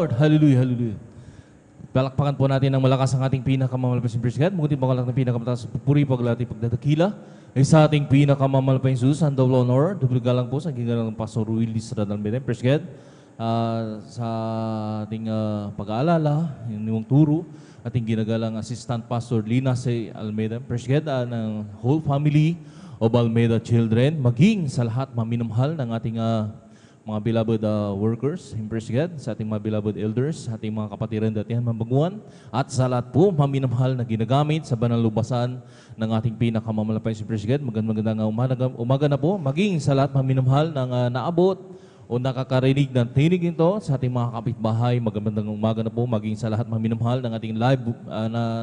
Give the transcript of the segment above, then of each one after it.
Lord. Hallelujah, hallelujah. Palakpakan po natin ng malakas ang ating pinakamamalapas Praise God. Mugutin po kalak ng pinakamataas pupuri paglati pagdadakila ay sa ating pinakamamalapas Jesus and double honor. Double galang po sa gigalang ng Pastor Willis Radalmeda. Praise God. Sa ating pag-aalala, yung turo, ating ginagalang Assistant Pastor Lina C. Almeida. Praise God, ng whole family of Almeida children, maging sa lahat maminamahal ng ating mga beloved workers, praise God, sa ating mga beloved elders, ating mga kapatiran datihan mambaguan, at sa lahat po maminamahal na ginagamit sa banal lubasan ng ating pinakamalapay si praise God. Magandang umaga na po, maging sa lahat maminamahal ng naabot o nakakarinig ng tinig ito sa ating mga kapitbahay. Magandang umaga na po, maging sa lahat maminamahal ng ating live,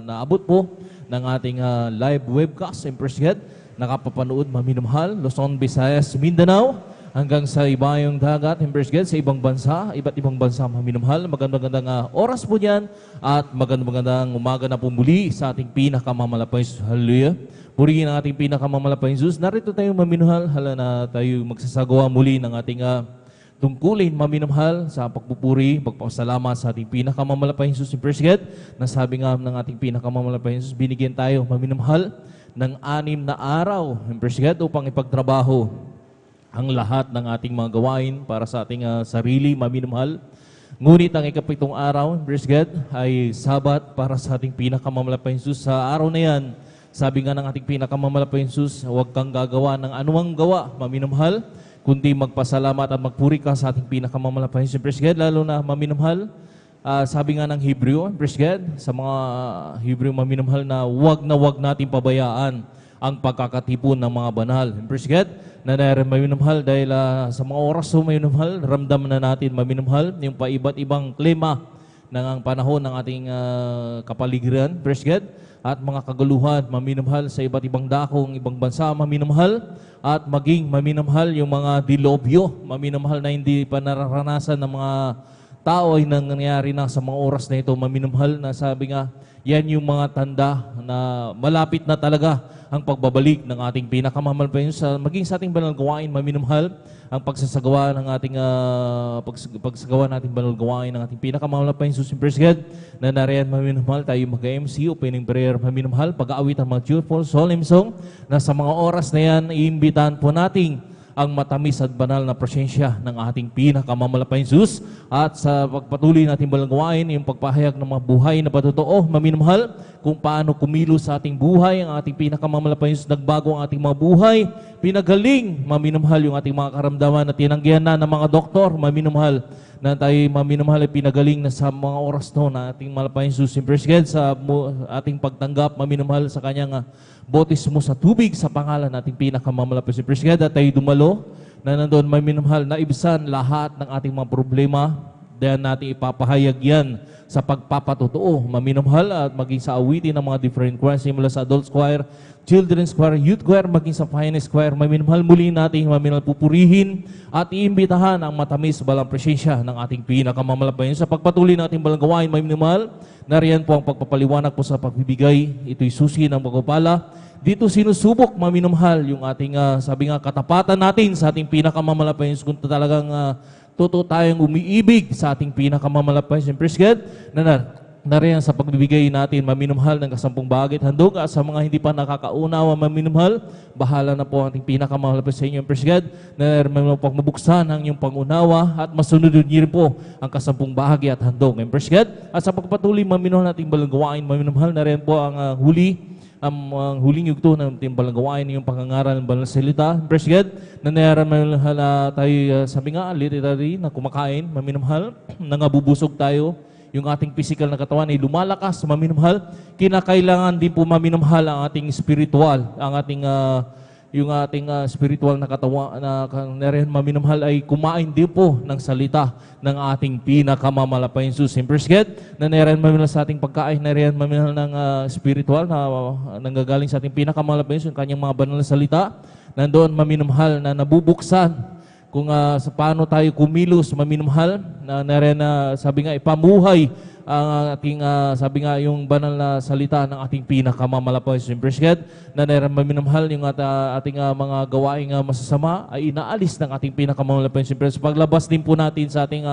naabot po ng ating live webcast, praise God, nakapapanood maminamahal, Luzon, Visayas, Mindanao, hanggang sa ibayong dagat, praise God, sa ibang bansa, iba't ibang bansa maminamahal. Magandang oras po yan at magandang umaga na po muli sa ating pinakamamalapay. Hallelujah. Purihin ang ating pinakamamalapay Jesus. Narito tayo maminamahal, hala na tayo magsasagawa muli ng ating tungkulin maminamahal sa pagpupuri, pagpasalamat sa ating pinakamamalapay Jesus. Praise God, nasabi nga ng ating pinakamamalapay Jesus, binigyan tayo maminamahal ng 6 na araw, praise God, upang ipagtrabaho ang lahat ng ating mga gawain para sa ating sarili, maminamahal. Ngunit ang ika-7 araw, praise God, ay Sabat para sa ating pinakamamalapay Jesus. Sa araw na yan, sabi nga ng ating pinakamamalapay Jesus, huwag kang gagawa ng anumang gawa, maminamahal, kundi magpasalamat at magpuri ka sa ating pinakamamalapay Jesus. Praise God, lalo na maminamahal. Sabi nga ng Hebreo, praise God, sa mga Hebreo maminamahal na wag natin pabayaan ang pagkakatipon ng mga banal. Praise God, na maminamahal dahil sa mga oras so maminamahal, ramdam na natin maminamahal yung paiba't ibang klima ng ang panahon ng ating kapaligiran. Praise God, at mga kaguluhan maminamahal sa iba't ibang dakong ibang bansa maminamahal, at maging maminamahal yung mga dilobyo maminamahal na hindi pa nararanasan ng mga tao ay nangyayari na sa mga oras na ito maminamahal, na sabi nga yan yung mga tanda na malapit na talaga ang pagbabalik ng ating pinakamamalapan sa maging sa ating banal gawain maminamahal, ang pagsasagawa ng ating pagsagawa nating banal gawain ng ating pinakamamalapan Jesus. Praise God, na nariyan maminamahal tayo mag-MC, opening prayer maminamahal, pag-aawit ang mga cheerful solemn song, na sa mga oras na yan iimbitahan po nating ang matamis at banal na presensya ng ating pinakamamalapan Jesus, at sa pagpatuloy natin balanggawain yung pagpahayag ng mga buhay na patotoo maminamahal, kung paano kumilos sa ating buhay ang ating pinakamamalapan Jesus, nagbago ang ating mga buhay, pinagaling maminamahal yung ating mga karamdaman na tinanggihan na ng mga doktor maminamahal, na tayo maminamahal ay pinagaling na sa mga oras no na ating malapay Jesus. Praise God, sa ating pagtanggap maminamahal sa kanyang botismo sa tubig sa pangalan nating pinakamamalapit si Praise God, at tayo dumalo na nandoon maminamahal na ibsan lahat ng ating mga problema, dahil natin ipapahayag yan sa pagpapatotoo maminamahal, at maging sa awitin ng mga different choirs mula sa adult choir, children's choir, youth choir, maging sa finest choir maminamahal, muli natin maminamahal pupurihin at iimbitahan ang matamis balang presensya ng ating pinakamamalapay sa pagpatuloy ng ating balang gawain maminamahal. Nariyan po ang pagpapaliwanag po sa pagbibigay, ito'y susi ng pagpapala. Dito sinusubok maminamahal yung ating sabi nga katapatan natin sa ating pinakamamalapay kung talagang totoo tayong umiibig sa ating pinakamamalapay. Praise God, nariyan sa pagbibigay natin maminamahal ng 10 bagay at handog, at sa mga hindi pa nakakaunawa maminamahal, bahala na po ang ating pinakamalapit sa inyo. Praise God, na pag mabuksan ang inyong pangunawa at masunod niyo rin po ang 10 bahagi at handog. Praise God, at sa pagpatuloy maminamahal nating balanggawain maminamahal, nariyan po ang huling yugto ng ating balanggawain, yung pangangaral ng banal na salita. Praise God, na maminamahal tayo sabi nga literary na kumakain maminamahal, nangabubusog tayo, yung ating physical na katawan ay lumalakas maminamahal, kinakailangan din po maminamahal ang ating spiritual, ang ating yung ating spiritual na katawan na nariyan maminamahal ay kumain din po ng salita ng ating pinakamamalapay Jesus. Praise God, na nariyan maminamahal sa ating pagkain, nariyan maminamahal ng spiritual na nanggagaling sa ating pinakamamalapay Jesus, yung kanyang mga banal na salita, nandoon maminamahal na nabubuksan kung sa paano tayo kumilos maminamahal, na nariyan na sabi nga ipamuhay ang ating sabi nga yung banal na salita ng ating pinakamamalapay. Praise God, na nariyan maminamahal yung ating mga gawaing masasama ay inaalis ng ating pinakamamalapay. Sa paglabas din po natin sa ating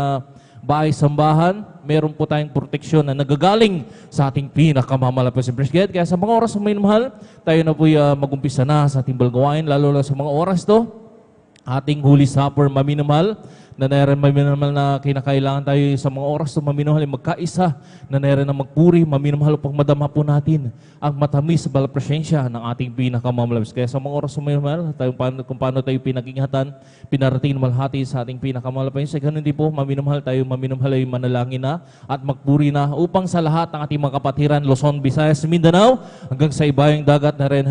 bahay-sambahan, meron po tayong proteksyon na nagagaling sa ating pinakamamalapas na Praise God. Kaya sa mga oras na may mahal, tayo na po mag-umpisa na sa ating balgawain, lalo na sa mga oras to, ating Holy Supper, maminamahal, na narin maminamahal na kinakailangan tayo sa mga oras na maminamahal, magkaisa, na narin na magpuri, maminamahal upang madama po natin ang matamis sa presensya ng ating pinakamamalabis. Kaya sa mga oras na maminamahal, tayo, kung paano tayo pinag-ingatan, pinarating na malhati sa ating pinakamamalabis. Ganun din po, maminamahal tayo, maminamahal ay manalangin na at magpuri na upang sa lahat ng ating mga kapatiran, Luzon, Visayas, Mindanao, hanggang sa ibayang dagat na rin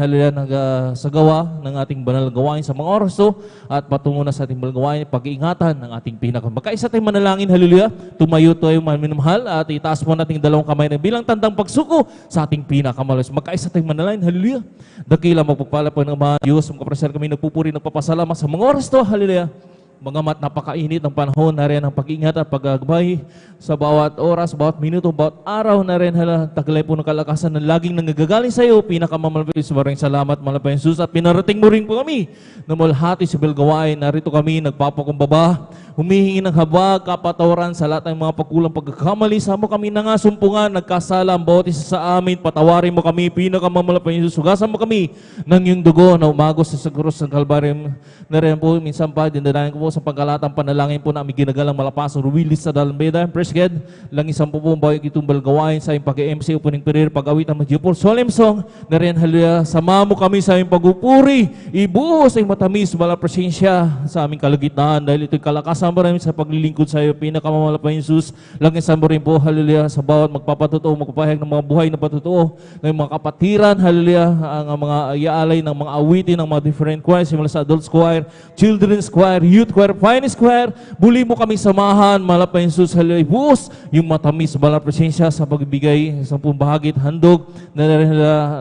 sa gawa ng ating banal gawain sa mga oras to, at patungo na sa ating banal gawain, pag-iingatan ng ating Magkaisa tayong manalangin, hallelujah. Tumayo tayo minamahal at itaas mo nating dalawang kamay na bilang tandang pagsuko sa ating pinakamalas. Magkaisa tayong manalangin, hallelujah. Dakila magpapala po ng mga Diyos, mga presel kami nagpupuri, nagpapasalamat sa mga oras to, hallelujah. Mga mat napakainit ng panahon na rin ang pag-ingat at pag-agbay sa bawat oras, bawat minuto, bawat araw na rin taglay po ng kalakasan na laging nanggagaling sa iyo. Pinakamalapit sa maraming salamat, malapit Jesus, at pinarating mo rin po kami na mulhati sa Bilgawain. Narito kami nagpapakumbaba, humihingi ng habag, kapatawaran sa lahat ng mga pagkulang pagkakamali. Sa mo kami nangasumpungan, nagkasala ang bawat isa sa amin. Patawarin mo kami, pinakamalapit Jesus. Sugasan mo kami ng iyong dugo na umagos sa krus ng Kalbaryo. Na rin po, minsan pa, dinadayan ko po sa pagkalatang panalangin po na aming ginagalang malapasong ruwilis sa Dalambeda. Praise God. Lang isang po bayo itong balgawain sa aming pag-MC upuning perir, pag-awit ang Madjupol solemn song. Na rin, hallelujah, sama mo kami sa aming pag-upuri. Ibuhos ay matamis, wala presensya sa aming kalagitnaan. Dahil ito'y kalakasan mo rin sa paglilingkod sa iyo, pinakamalapit Jesus. Lang isang mo rin po, hallelujah, sa bawat magpapatotoo, magpapahayag ng mga buhay na patotoo, ng mga kapatiran, hallelujah, ang mga iaalay ng mga awitin, ng mga different choirs, simula sa adult choir, children's choir, youth choir, finest choir. Buli mo kami samahan, malapit Jesus, hallelujah, buhos yung matamis, wala presensya sa pagbibigay sa bahagi at handog na rin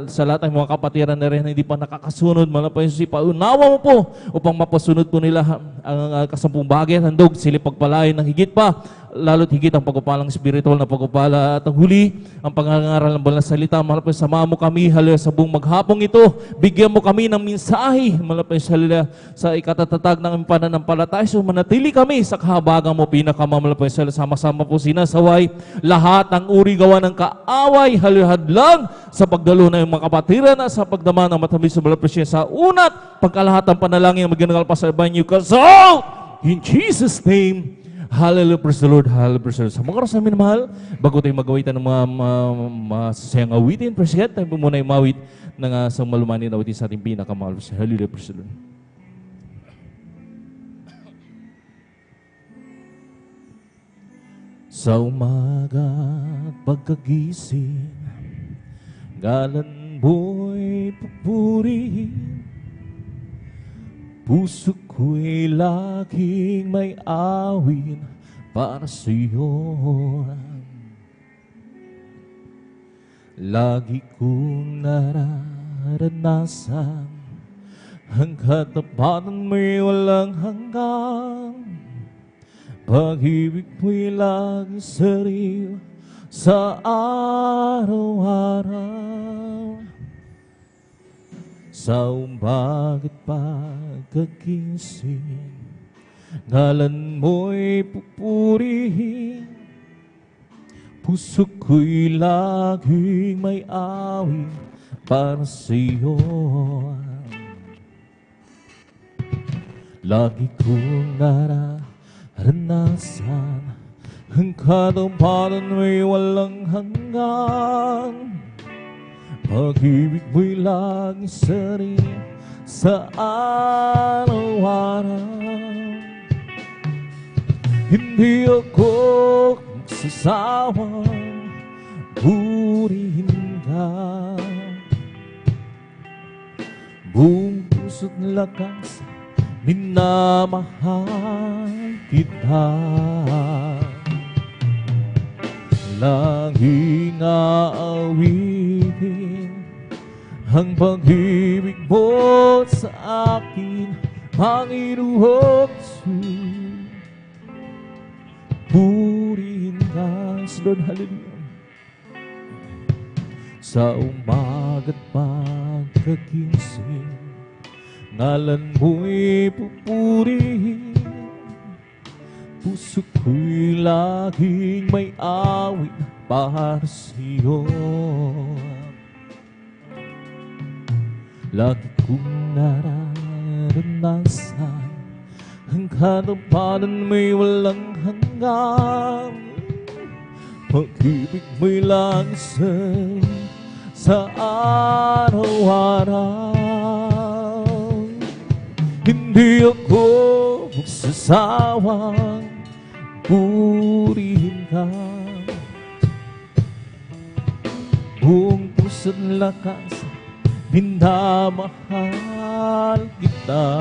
sa lahat ng mga kapatiran na rin hindi pa nakakasunod, malapit Jesus, ipaunawa mo po upang mapasunod po nila ang kasampung bahagi at handog, sila pagpalain ng higit pa, lalo't higit ang pagpapalang spiritual na pagpapala, at ang huli, ang pangangaral ng banal na salita. Malapit, sama mo kami, hallelujah, sa buong maghapong ito. Bigyan mo kami ng mensahe, malapit, hallelujah, sa ikatatatag ng pananampalataya. So, manatili kami sa kahabagan mo, pinakamamalapit, sama-sama po sinasaway lahat ng uri gawa ng kaaway, hallelujah, hadlang sa pagdalo ng mga kapatiran at sa pagdama ng matamis sa balapit sa unat, pagkalahat ng panalangin na maganagal pa sa banyo kasal. In Jesus' name, hallelujah, praise the Lord, hallelujah, praise the Lord. Sa mga oras namin mahal, bago tayo magawitan ng mga masasayang awitin, praise God, tayo muna yung mawit ng sa malumanin na awitin sa ating pinakamahal. Hallelujah, praise the Lord. Sa umaga pagkagising, ngalan mo'y pupurihin, puso ko'y laging may awin para sa'yo. Lagi kong nararanasan ang katapatan mo'y walang hanggan. Pag-ibig mo'y laging sariw sa araw-araw. Sa umaga't pagkagising, ngalan mo'y pupurihin, puso ko'y laging may awit para sa'yo. Lagi kong nararanasan ang katampanan mo'y walang hanggan. Pag-ibig mo'y laging sariw sa araw-araw. Hindi ako magsasawang purihin ka. Buong puso't lakas, minamahal kita. Laging aawitin ang pag-ibig mo sa akin, Panginoon Jesus. Purihin ka, Lord, hallelujah. Sa umaga't pagkagising, ngalan mo'y pupurihin, Puso ko'y laging may awit para sa'yo. Lagi kong nararanasan ang katampanan may walang hanggan. Pag-ibig mo'y langsay sa araw-araw. Hindi ako magsasawang purihin ka. Buong puso't lakas, minamahal kita.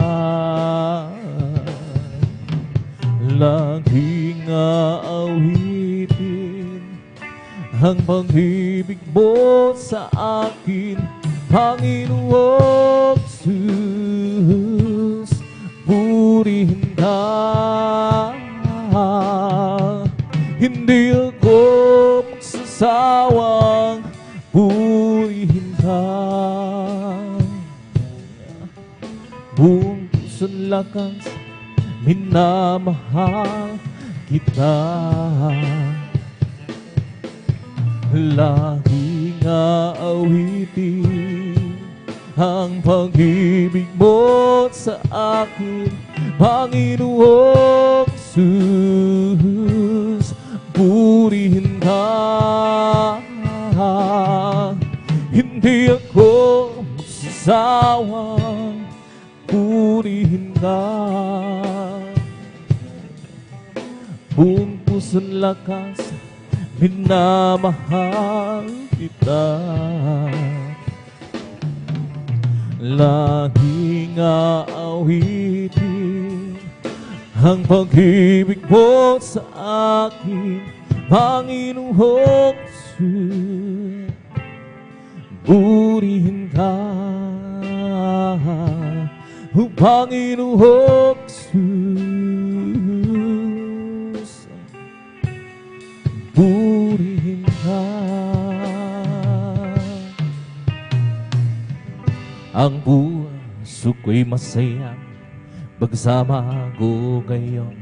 Laging aawitin ang pag-ibig mo sa akin, Panginoong Jesus. Purihin ka. Hindi ako magsasawang purihin ka. Buong puso't lakas, minamahal kita. Laging aawitin ang pag-ibig mo sa akin, Panginoong Jesus. Purihin ka. Hindi ako magsasawang purihin ka. Buong puso't lakas, minamahal kita. Laging aawitin ang pag-ibig mo sa akin, Panginoong Jesus. Purihin ka, O Panginoong Jesus. Purihin ka. Ang puso ko'y masaya pagsama ko ngayon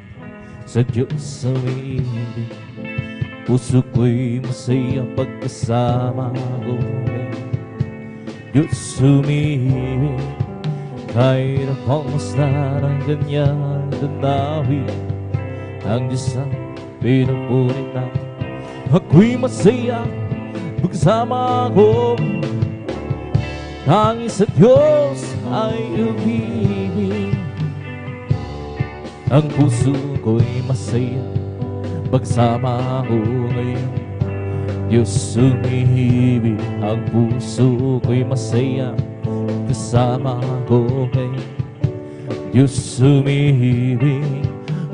sa Diyos sa ibig. Puso ko'y masaya pagkasama ko ngayon, Diyos sumibig. Kahit akong masdan ang kanyang danawin, ang Diyos ang pinupunin na. Ako'y masaya pagsama ko, tanging sa Diyos ay umibig. Ang puso ko'y masaya pagsama ko ngayon, Diyos umibig. Ang puso ko'y masaya kasama ko ngayon, Diyos umibig.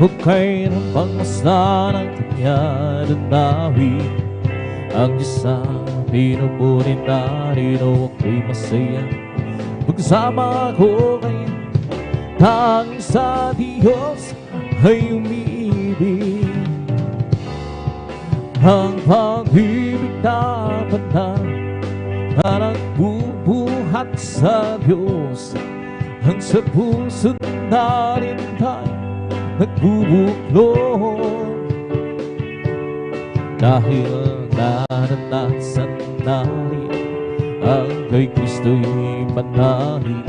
O kailan pang masdan ang kanyang danawin, ang Diyos ang pinupunin narito. Ako'y masaya pagsama ko ngayon, tanging sa Diyos ay umiibig. Ang pag-ibig na banal na nagbubuhat sa Diyos, ang sa puso't narintay nagbubuklod. Dahil naranasan natin ang kay Kristo'y manali,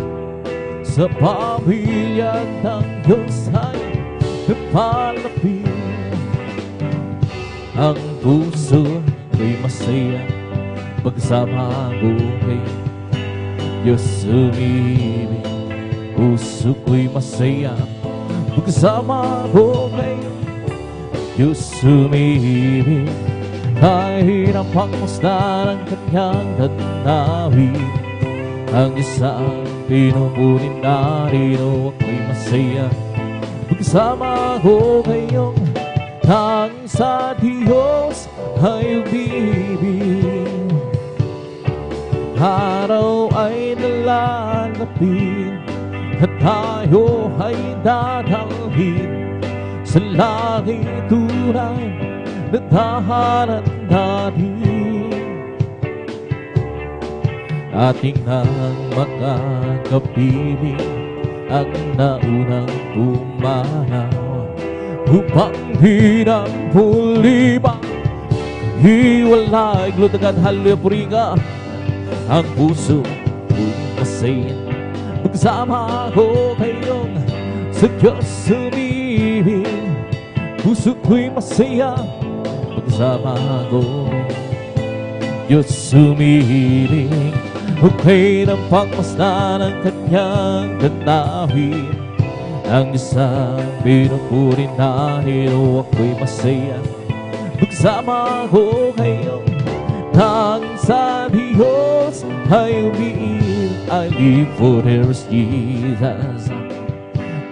sa pamilya ng Diyos ay napalapit. Ang puso ko'y masaya pagsama ko kay Diyos umibig. Puso ko'y masaya pagsama ko kay Diyos umibig. Kahit ang pangmasdan ang kanyang danawin, ang Diyos ang pinupunin narito. Ako'y masaya pagsama ko kayong, tanging sa Diyos ay umibig. Araw ay nalalapit at tayo ay dadalhin sa langit tunay na tahanan natin. Ating nang makakapiling ang naunang pumanaw, upang di na muli ba hiwalay. Glutagan, hallelujah, puri ka. Ang puso ko'y masaya, magsama ko kayong sa Diyos sumibig. Puso ko'y masaya, magsama ko Diyos sumibig. Okay ng pagmasdan ng kanyang ganawin, ang isang pinupuri natin. O ako'y masaya, magsama ko kayo nang sa Diyos ay umiil. I live for there is Jesus,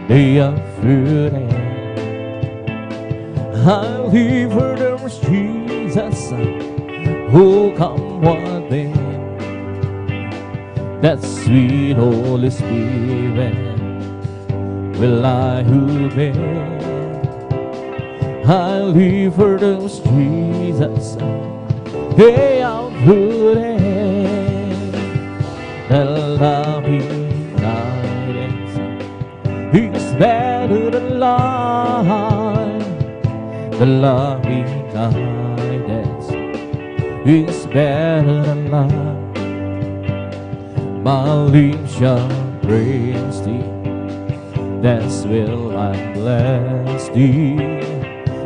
day of freedom. I live for there is Jesus, who come one day. That sweet Holy Spirit will I obey. I live for those Jesus, day of freedom. The loving guidance is better than life. The loving guidance is better than life. My lips shall praise thee, that's will I bless thee.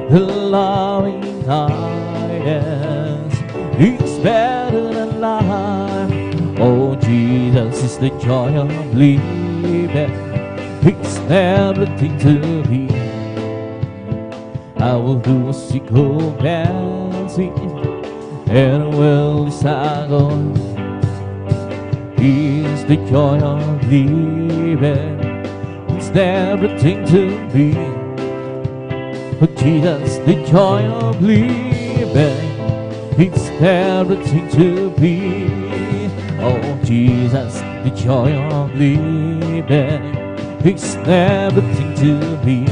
The loving kindness is better than life. Oh, Jesus is the joy of living, it's everything to me. I will do a sickle dancing, and will sago. Is the joy of living, it's everything to me. Oh, Jesus, the joy of living, it's everything to me. Oh, Jesus, the joy of living, it's everything to me.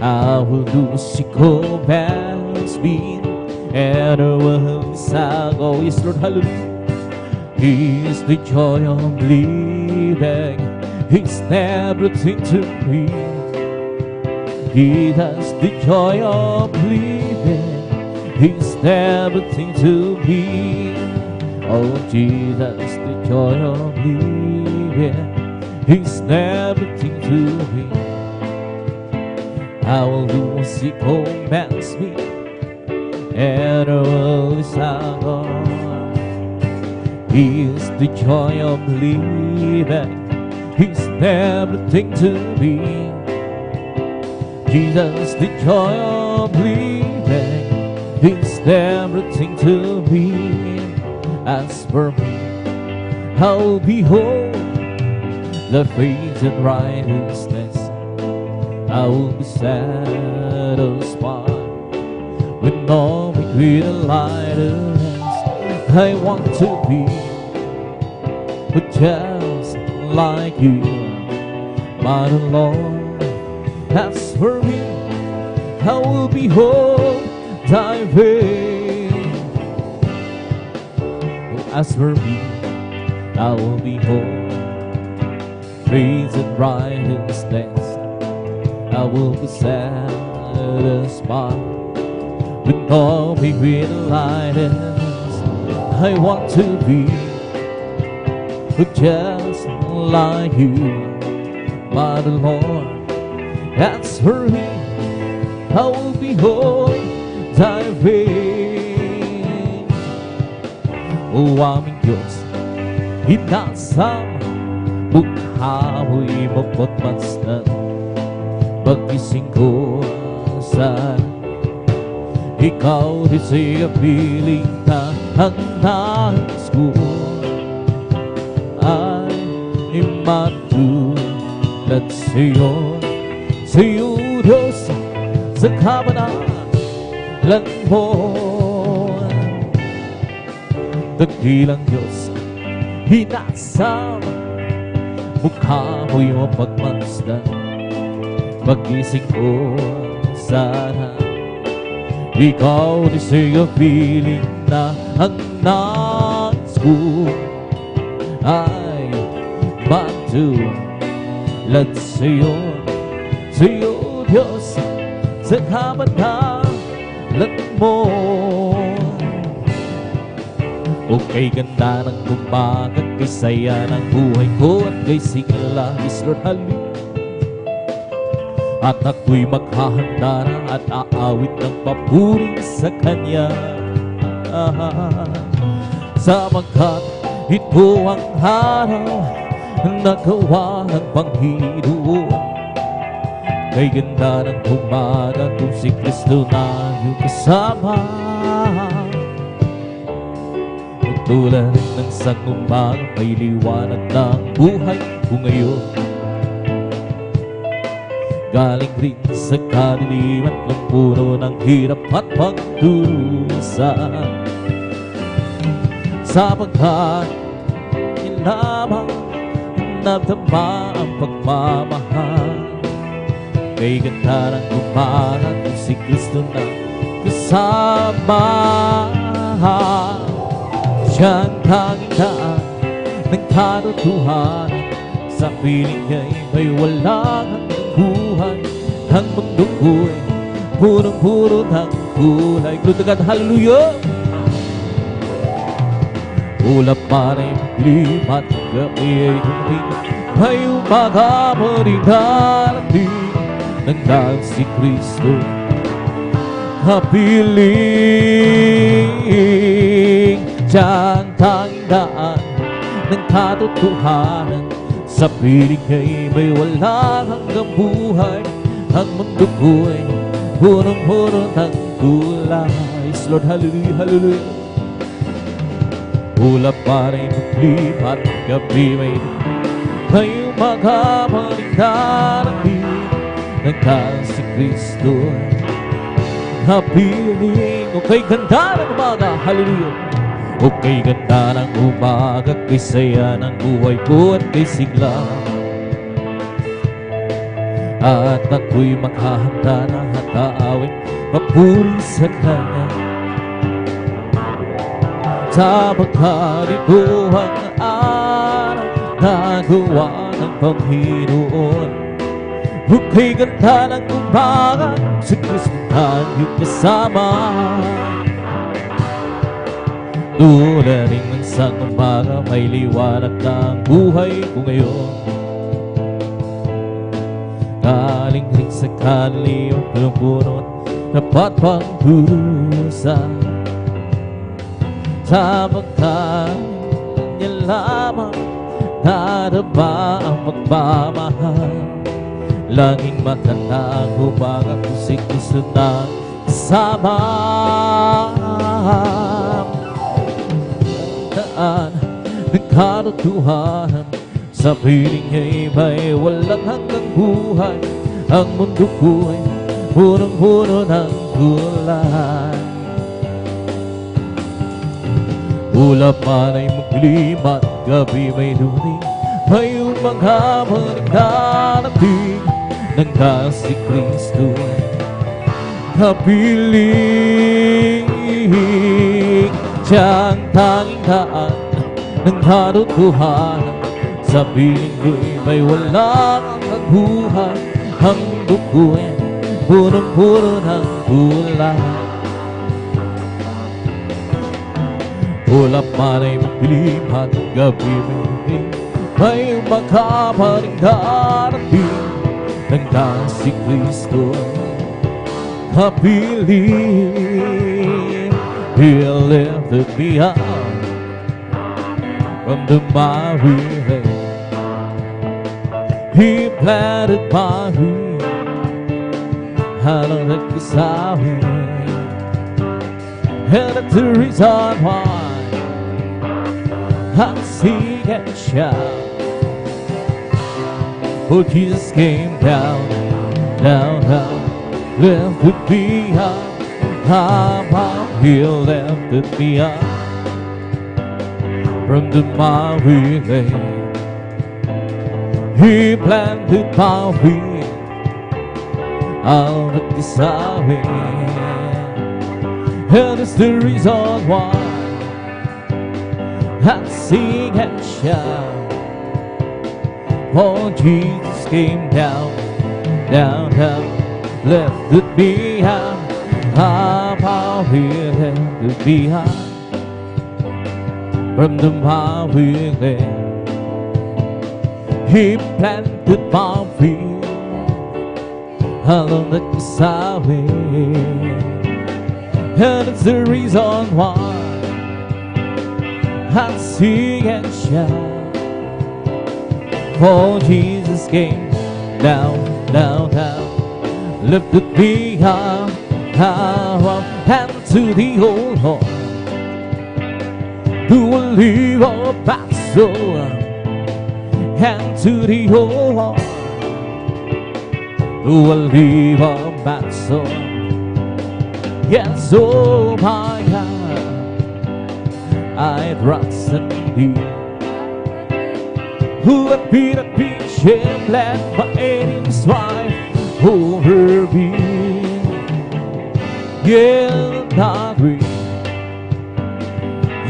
I will do a sickle bells beat, and I will sago. Yes, Lord, hallelujah. He is the joy of living, He's everything to me. Jesus, the joy of living, He's everything to me. Oh, Jesus, the joy of living, He's everything to me. I will do a sickle man's meat, and I will sago. He is the joy of living, He's everything to me. Jesus, the joy of living, He's everything to me. As for me, I'll behold the faith and righteousness. I will be satisfied with all my great lightness. I want to be just like you, my Lord. As for me, I will behold thy face. As for me, I will behold praise and righteousness. I will be satisfied with all my great lightness. I want to be just like you, my Lord. As for me, I will behold thy face. O aming Diyos, inasam mukha mo'y mapagmasdan. Pagising ko sa ikaw di siya piling na ang nais ko ay matulad sa'yo. Sa'yo, Diyos, sa kabanalan mo. Dakilang Diyos, hinasam mukha mo'y mapagmasdan. Pagising ko sana ikaw di siya piling na ang nais ko ay matulad sa'yo. Sa'yo, Diyos sa kabanalan mo. O kay ganda ng umaga, kay saya ng buhay ko, at kay sigla, Lord, hallelujah. At ako'y maghahanda na at aawit ng papuri sa Kanya. Sapagkat ito ang araw na gawa ng Panginoon. Kay ganda ng umaga kung si Kristo na iyong kasama. Tulad ng isang umaga, may liwanag ng buhay ko ngayon. Galing rin sa kadiliman ng puno ng hirap at pagdurusa. Sapagkat lamang nadama ang pagmamahal. Kay ganda ng umaga kung si Kristo na kasama. Siyang tanging daan ng katotohanan. Sa piling niya'y may walang hanggang buhay. Ang mundo ko'y punong-puno ng kulay. Glutagan, hallelujah! Ulap man ay maglim at gabi ay dumating. May umaga pa rin darating nang dahil si Kristo kapiling. Siyang tanging daan ng katotohanan. Sa piling niya'y may walang hanggang buhay. Ang mundo ko'y punong-puno ng kulay. Lord, hallelujah, hallelujah. Ulap man ay maglim at gabi may umaga pa rin darating nang dahil si Kristo kapiling. O kay ganda ng umaga, hallelujah. O kay ganda ng umaga, kay saya ng buhay ko at kay sigla. At ako'y maghahanda na at aawit papuri sa Kanya. Sapagkat ito ang araw na gawa ng Panginoon. O kay ganda ng umaga, si Kristo tayong kasama. Tulad ng isang umaga, may liwanag ng buhay ko ngayon. Galing rin sa kadiliman ng puno, dapat pang durusa. Sapagkat Kanya lamang naraba ang magmamahal. Laging maganda ang umaga kung si Kristo na kasama. Daan ng katotohanan. Sa piling niya'y may walang hanggang buhay. Ang mundo ko'y punong-puno ng kulay. Ulap man ay maglim at gabi may dumating. May umaga pa rin darating nang dahil si Kristo kapiling. Siyang tanging daan ng katotohanan. Sa piling ko'y may walang hanggang buhay. Ang mundo ko'y punong-puno ng kulay. Ulap man ay magdilim at gabi may umaga pa rin darating nang dahil si Kristo kapiling. He lifted me up from the miry clay. He planted my feet out on the Kisawi. And that's the reason why I sing and shout. Oh, Jesus came down, down, down, lifted me up. He lifted me up from the miry clay. He planted my feet out of the Kisawi. And it's the reason why I sing and shout. Oh, Jesus came down, down, down, left it behind. How we left it behind. From the highway there, He planted my feet along the highway, and it's the reason why I sing and shout. For Jesus came down, down, down, lifted me up, and to the old heart, who will leave a battle, and to the old heart, who will leave a battle. Yes, oh my God, I trust in Thee. Who would be the patient led by enemies strife over me? Yeah, not we.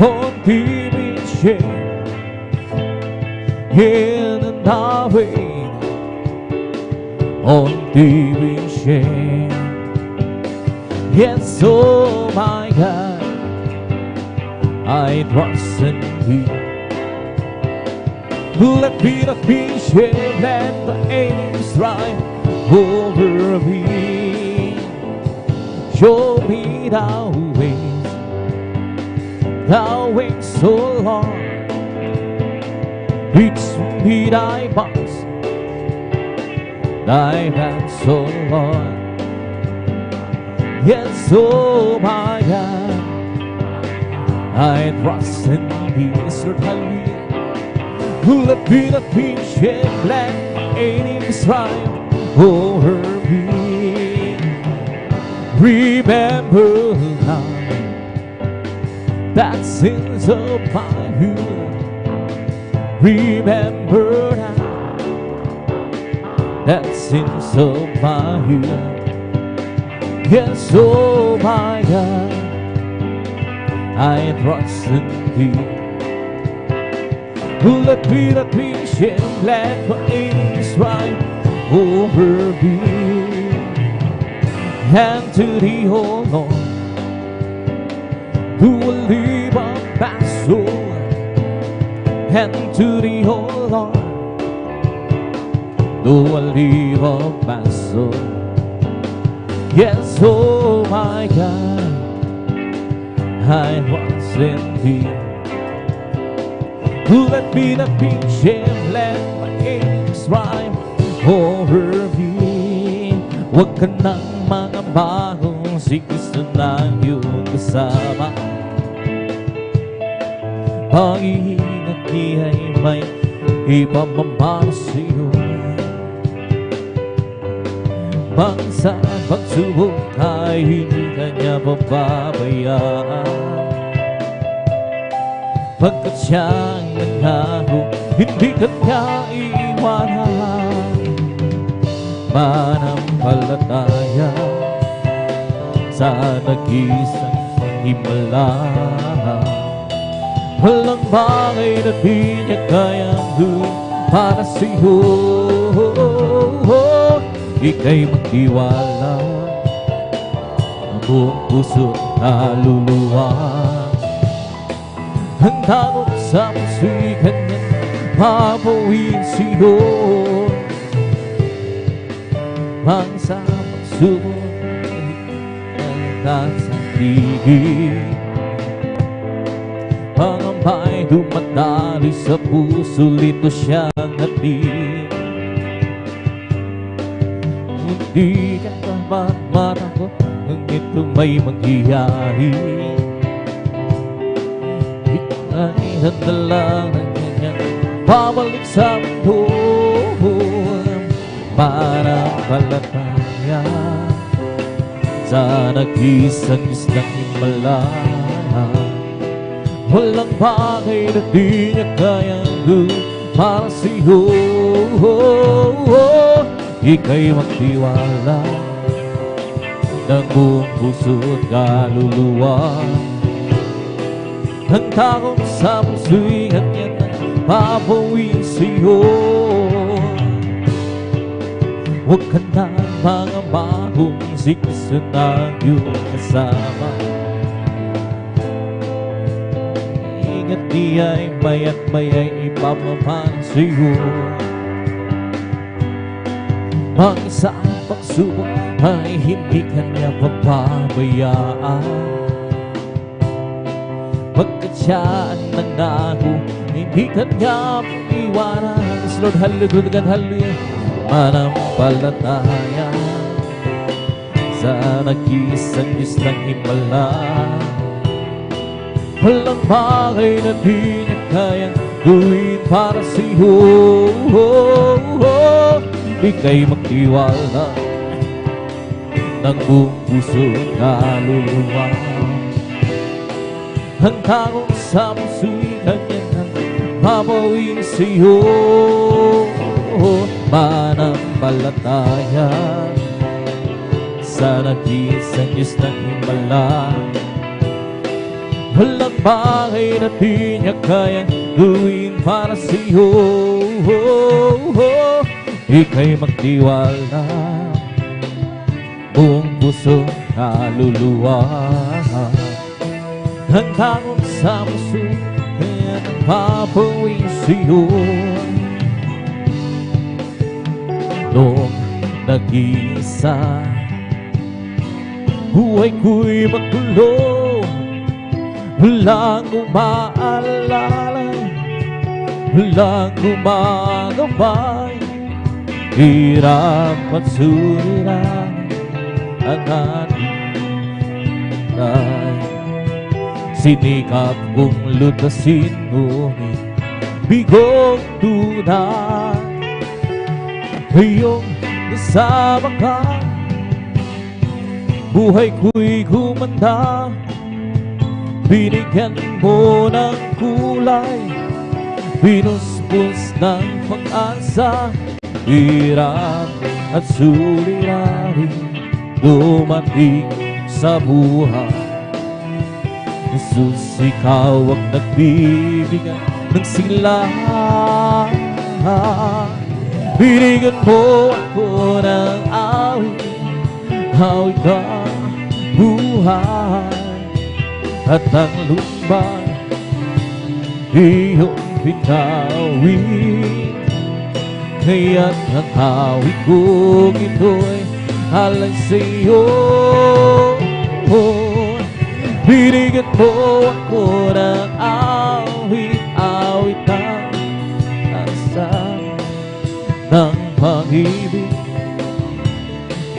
On TV shame in the way, on TV shame. Yes, oh my God, I trust in Thee. Let me not be shamed, let the enemies strive over me. Show me Thy ways so long. Teach me Thy paths, Thy paths so long. Yes, oh my God, I trust in Thee. Certainly, let me not be shamed, let my enemies triumph over me. Remember now that sins of my youth. Remember now that sins of my youth. Yes, oh my God, I trust in Thee. Let me not be shamed, let my enemies triumph over me. And to Thee, oh Lord, who will leave a battle, and to Thee, oh Lord, who will leave a battle. Yes, oh my God, I trust in Thee. Let me not be shamed, let my enemies triumph over me. Huwag ka nang mangamba, si Kristo na iyong kasama. Pag-iingat niya ay may ipamamana sa iyo. Bangsa pagsubok ay hindi kanya pababayaan. Pagkat siyang naglaho, hindi kanya iiwanan. Manampalataya sa nag-iisang himala. Walang bagay na di niya kayang gawin para sa'yo. Ika'y magtiwala, ang buong puso at kaluluwa. Ang takot sa puso'y kanyang papawiin sa'yo. Bangsa pagsubok ay nasa tigil. Pangamba'y dumadali sa puso, lito siyang hatid. Hindi ka dapat matakot kung ito may mangyayari. Ay nadala ng kanyang babalik sa mundo. Manampalataya sa nag-iisang islang himala. Walang bagay na di niya kayang gawin para sa'yo. Ika'y magtiwala ng buong puso at kaluluwa. Ang takot sa puso'y kanyang papawiin sa'yo. Huwag ka na mga mahong sikso ng iyong kasama. Ingat di ay maya't maya'y ipamaman sa'yo. Ang isang pagsubok ay hindi kanya papabayaan, pagkat siya ang nangako, hindi kanya iwanan. Yes, Lord, hallelujah, God, hallelujah. Manampalataya sa nag-iisang Diyos ng himala. Walang bagay na di niya kayang gawin para sa'yo. Ika'y magtiwala ng buong puso kaluluwa. Ang tangong sa puso'y kanya nang mabawing sa'yo. Manampalataya sa nag-iisang Diyos ng himala. Walang bagay na di niya kayang gawin para sa'yo. Ika'y magtiwala buong puso kaluluwa. Ang tangong sa puso kaya napapawing sa'yo. Noong nag-iisa, buhay ko'y magulo, walang umaalala, walang gumagabay. Hirap at suliranin ang ating buhay. Sinikap kong lutasin, ngunit bigong tunay. Ngayong nasama ka, buhay ko'y gumanda. Binigyan mo ng kulay, binuspos ng pag-asa. Hirap at suliranin dumating sa buhay. Jesus, ikaw ang nagbibigay ng sigla. Binigyan mo ako ng awit, awit ng buhay. At ang lumbay iyong pinawin. Kaya't ang awit kong ito'y alay sa'yo. Binigyan mo ako ng awit, awit ng asal, ng pag-ibig,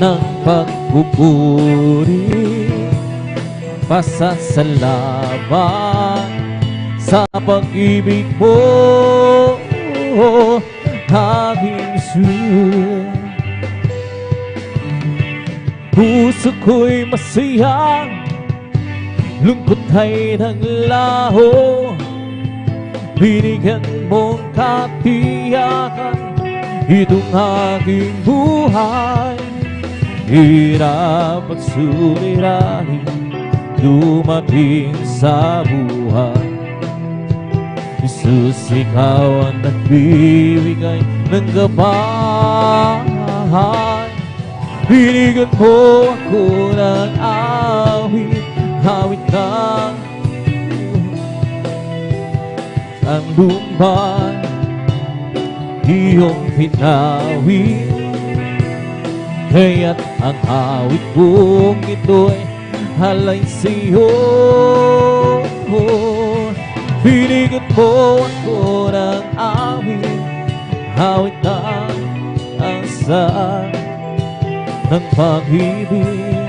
ng pagpupuri. Pasasalamat sa pag-ibig mo, aking Isus. Puso ko'y masaya, lungkot ay naglaho. Binigyan mong katiyakan itong aking buhay. Hirap at suliranin dumating sa buhay. Jesus, ikaw ang nagbibigay ng gabay. Binigyan mo ako ng awit, awit ng ang lumbay iyong pinawin. Kaya't ang awit kong ito'y halay sa'yo. Binigyan mo ako ng awit, awit ng asal, ng pag-ibig,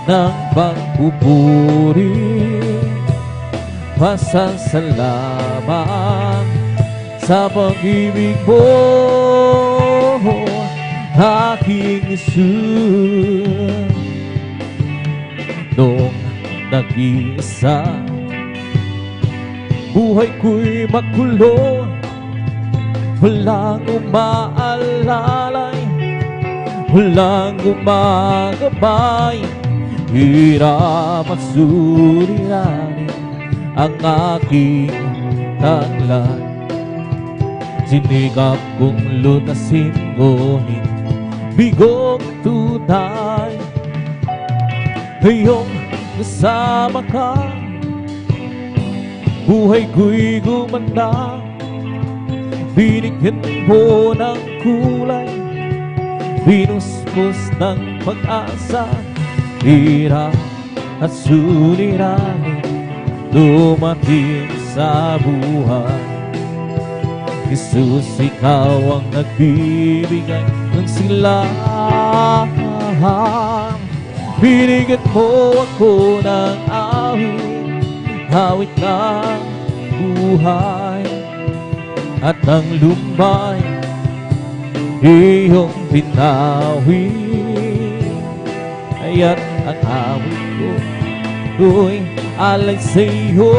ng pagpupuri. Pasasalamat sa pag-ibig mo, aking Isus. Noong nag-iisa, buhay ko'y magulo, walang umaalalay, walang gumagabay. Hirap at suliranin ang aking taglan. Sinikap kong lutasin, ngunit bigong tunay. Ngayong kasama ka, buhay ko'y gumanda. Binigyan mo ng kulay, binuspos ng pag-asa. Hirap at suliranin dumating sa buhay. Jesus, ikaw ang nagbibigay ng siglahan. Binigyan mo ako ng awit, awit ng buhay. At ang lumbay, iyong pinawi. Kaya't ang awit ko'y alay sa'yo.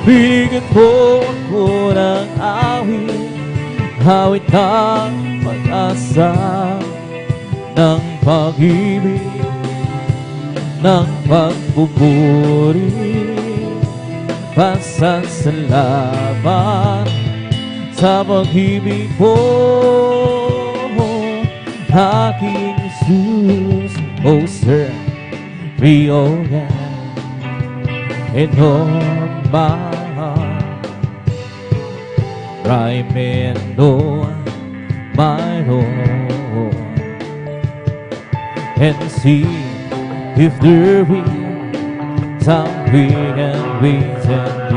Bigyan mo ako ng awit, awit ng pag-asa, ng pag-ibig, ng pagpupuri. Pasasalamat sa pag-ibig mo, aking Jesus. Oh, sir, Rio and my heart, Raimendo, my Lord, and see if there be some we can wait and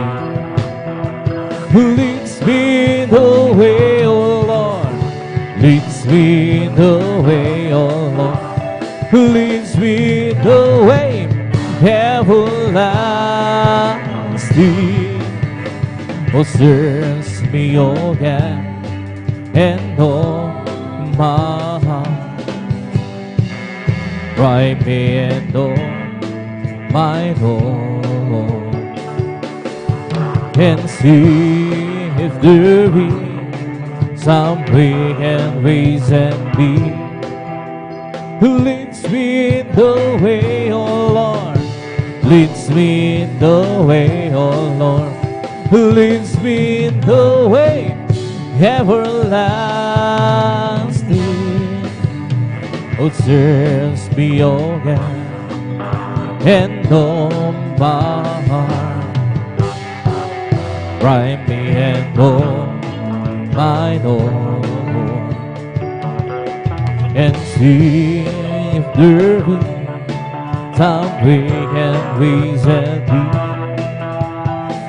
be. Leads me the way, oh Lord, leads me the way, oh Lord, leads me the way everlasting. Oh, serves me, oh God, and all my heart, right me and all my Lord, and see if there be some way and ways and be. Who leads me in the way, oh Lord, leads me in the way, oh Lord, who leads me in the way everlasting. Oh, serves me, oh God, and all my heart, right me and all my Lord, and see if there be some way and ways and be.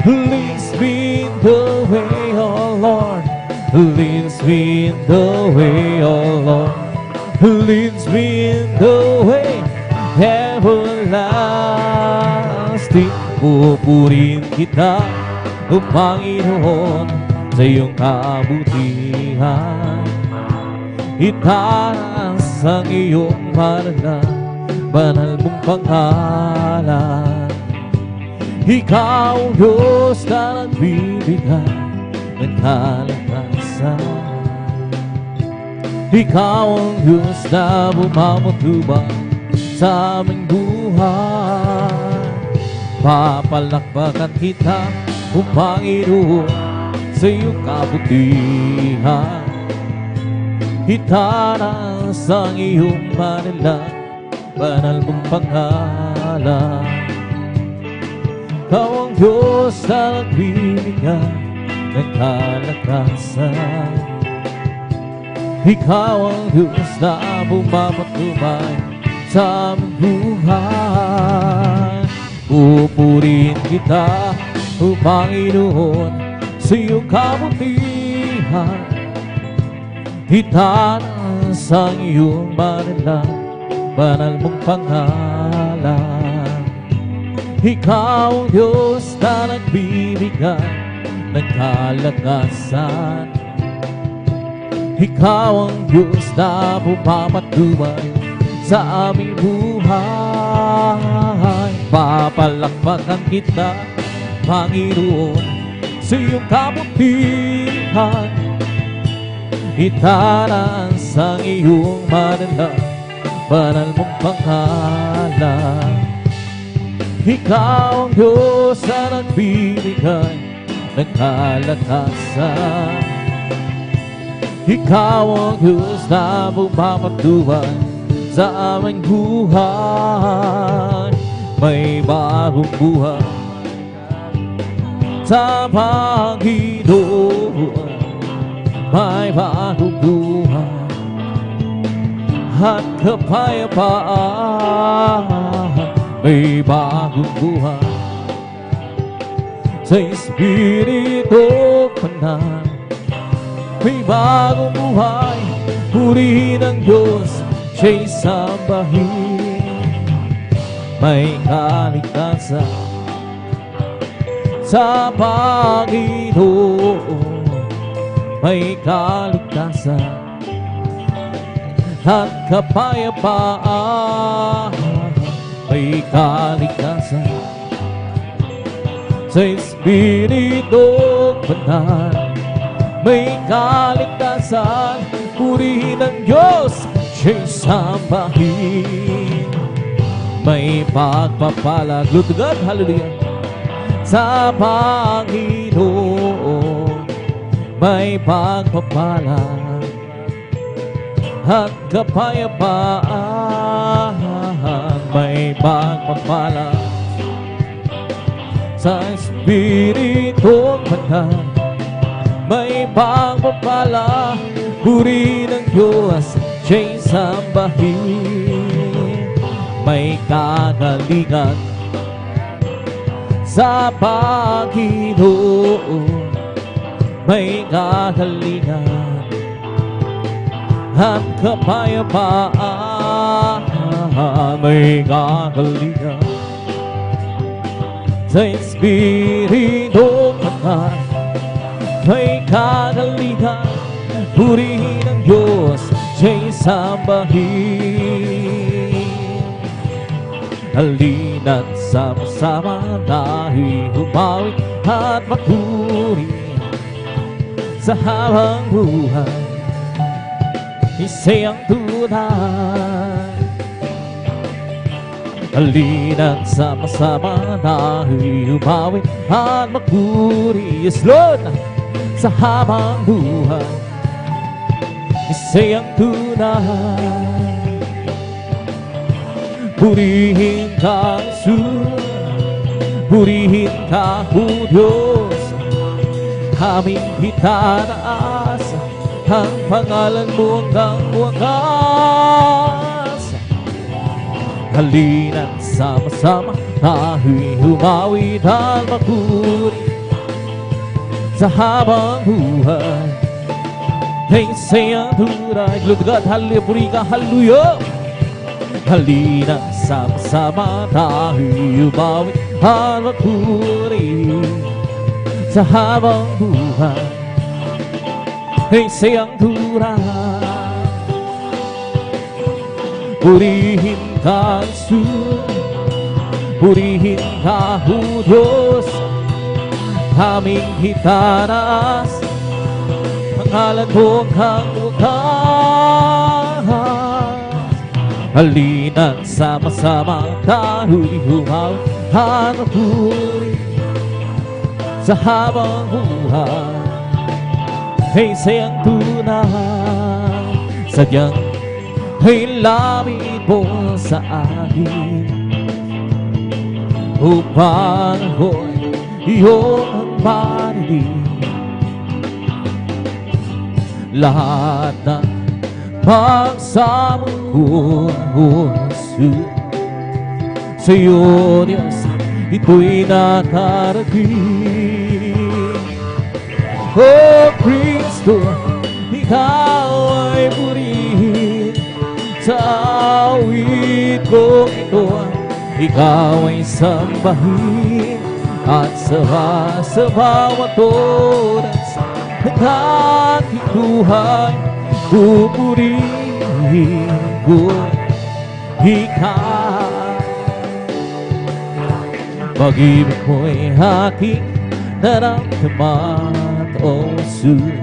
Leads me in the way, oh Lord, leads me in the way, oh Lord, leads me in the way everlasting. Pupurihin kita, O Panginoon, sa iyong kabutihan. Itaas ang iyong banal mong pangalan. Ikaw ang Diyos na nagbibigay ng kalakasan. Ikaw ang Diyos na bumamutubang sa aming buhay. Papalakpakan kita, O Panginoon, sa iyong kabutihan. Itaas ang iyong banal mong pangalan. Ikaw ang Diyos na nagbibigay ng kalakasan. Ikaw ang Diyos na bumapatubay sa aming buhay. Pupurihin kita, O Panginoon, sa iyong kabutihan. Itaas ang iyong banal mong pangalan. Ikaw ang Diyos na nagbibigay ng kalakasan. Ikaw ang Diyos na bumapatubay sa aming buhay. Papalakpakan kita, Panginoon, sa iyong kabutihan. Itaas ang iyong banal mong pangalan. Ikaw ang Diyos na nagbibigay ng kalakasan. Ikaw ang Diyos na magpapatuloy sa aming buhay. May bagong buhay sa Panginoon. May bagong buhay at kapayapaan. May bagong buhay sa Espiritu Banal. May bagong buhay, purihin ang Diyos, siya'y sambahin. May kaligtasan sa Panginoon. May kaligtasan at kapayapaan. May kaligtasan sa Espiritu Banal. May kaligtasan, purihin ang Diyos, siya'y sambahin. May pagpapala, glutugad, hallelujah, sa Panginoon. May pagpapala at kapayapaan. May pagpapala sa Espiritu Banal. May pagpapala, purihin ang Diyos, siya'y sambahin. May kagalingan sa Panginoon. May kagalingan at kapayapaan. May kagalingan sa Espiritu Banal. May kagalingan, purihin ang Diyos, siya'y sambahin. Halina't sama-sama tayo'y humawit at magpuri sa habang buhay. Isa'y ang tunay. Halina't sama-sama tayo'y humawit at magpuri. Yes, Lord! Sa habang buhay, isa'y ang tunay. Purihin ka, Jesus, purihin ka, O Diyos. Aming itataas ang pangalan mo hanggang wakas. Halina't sama-sama tayo'y humawit at magpuri sa habang buhay. Hey, say ang tunay. Glutugad, hallelujah, puri ka, hallelujah. Halina't sama-sama tayo'y umawit at magpuri sa habang buhay. Hey, say ang tunay. Purihin ka, Jesus, purihin ka, O Diyos. Aming itataas pangalan mo hanggang wakas. Halina't sama-sama tayo'y humawit at magpuri sa habang buhay. Hey, sayang tunay, sadyang ay lapit mo sa akin upang ako'y iyong marinig. Lahat ng pagsamo ko, O Jesus, sa iyo, Diyos, ito'y nakarating. O Kristo, ikaw ay purihin sa awit kong ito. Ikaw ay sambahin at sa bawat oras ng aking buhay, pupurihin ko ikaw. Pag-ibig mo'y aking naramdaman, O Jesus.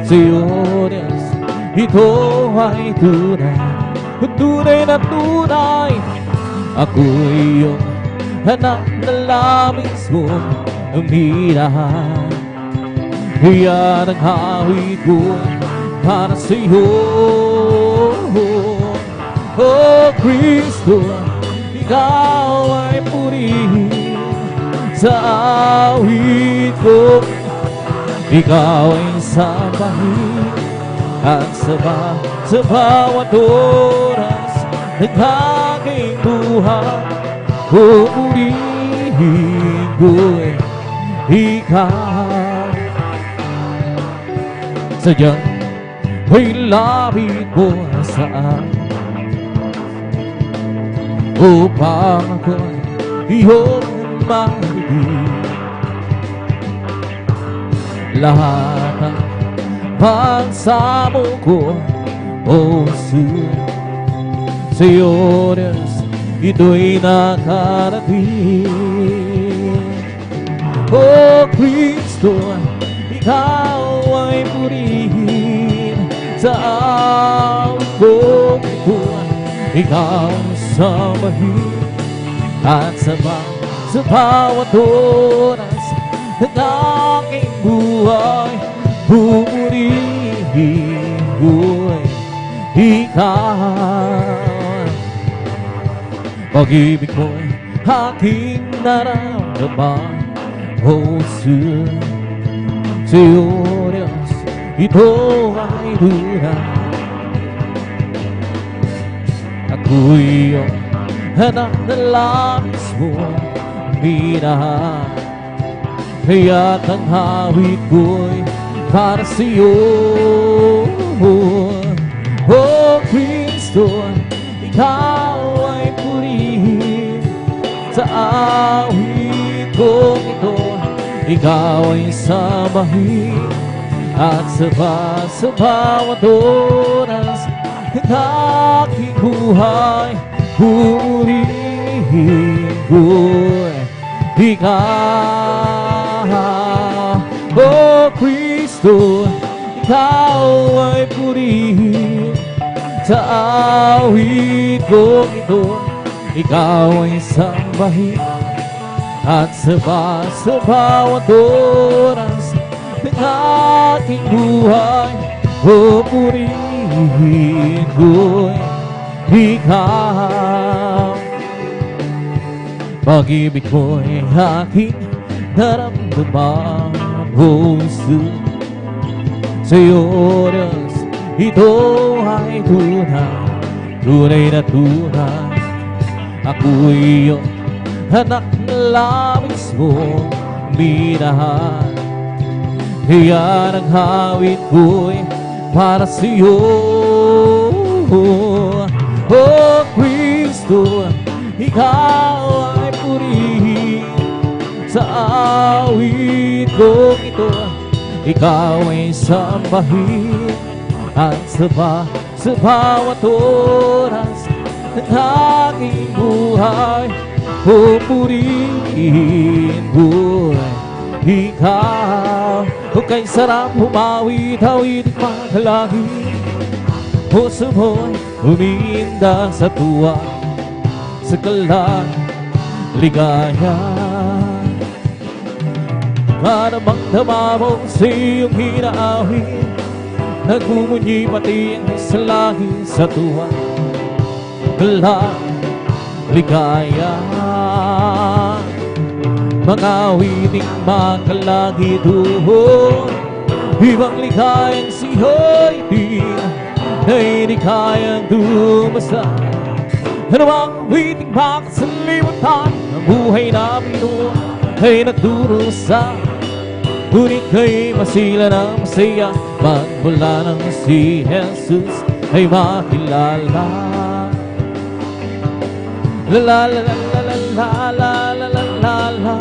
Sa iyo, Diyos, ito ay tunay na tunay. Ako'y iyong anak na labis mong umilahan. Iyan ang awit ko para sa'yo. Oh Kristo, ikaw ay purihin sa awit ko. Ikaw ay sambahin at sa bawat oras ng aking buhay. Purihin ko'y ikaw. Sadyang may lapit ko saan upang ako'y iyong maribig. Lahat ng pagsamo ko, o sa'yo, Diyos, ito'y nakarating. O Kristo, ikaw ay purihin sa awit kong ito. Ikaw ang sambahin at sa bawat oras ng aking buhay. Purihin ko'y ikaw. Pag-ibig mo'y aking naramdaman. O sa'yo, Diyos, ito ay tunay. Ako'y iyong anak na labis mong minahal. Kaya't ang hawit ko'y para sa'yo. O Kristo, ikaw ay purihin sa awit kong ito. Ikaw ay sambahin at sa bawat oras ng aking buhay. Purihin ko'y ikaw. O Kristo, ikaw ay purihin sa awit kong ito. Ikaw ay sambahin at sa bawat oras ng aking buhay. O purihin ko'y ikaw. Pag-ibig mo'y aking naramdaman. O sa'yo, Diyos, ito ay tunay, tunay na tunay. Ako'y iyong anak na labis mong minahal. Kaya ang hawit ko'y para sa'yo. O Kristo, ikaw ay purihin sa awit kong ito. Ikaw ay sambahin at sa bawat oras ng aking buhay. O purihin ko'y ikaw. O kay sarap humawit-hawit mahalagi. Puso mo'y umiinda sa tuwa, sa kalang ligaya. Karamang-dama mo sa iyong hinaawit, nagmumunyi pati ang salagi sa tuwa, kalang ligaya. Mga awiting makalagi doon, ibang ligayang siho'y din na hindi kayang dumasa. Ano bang awiting makasalimutan ang buhay namin doon ay nagdurusa, ngunit kay masila ng masaya magmula ng si Jesus ay makilala. La la la la la la la la la la la.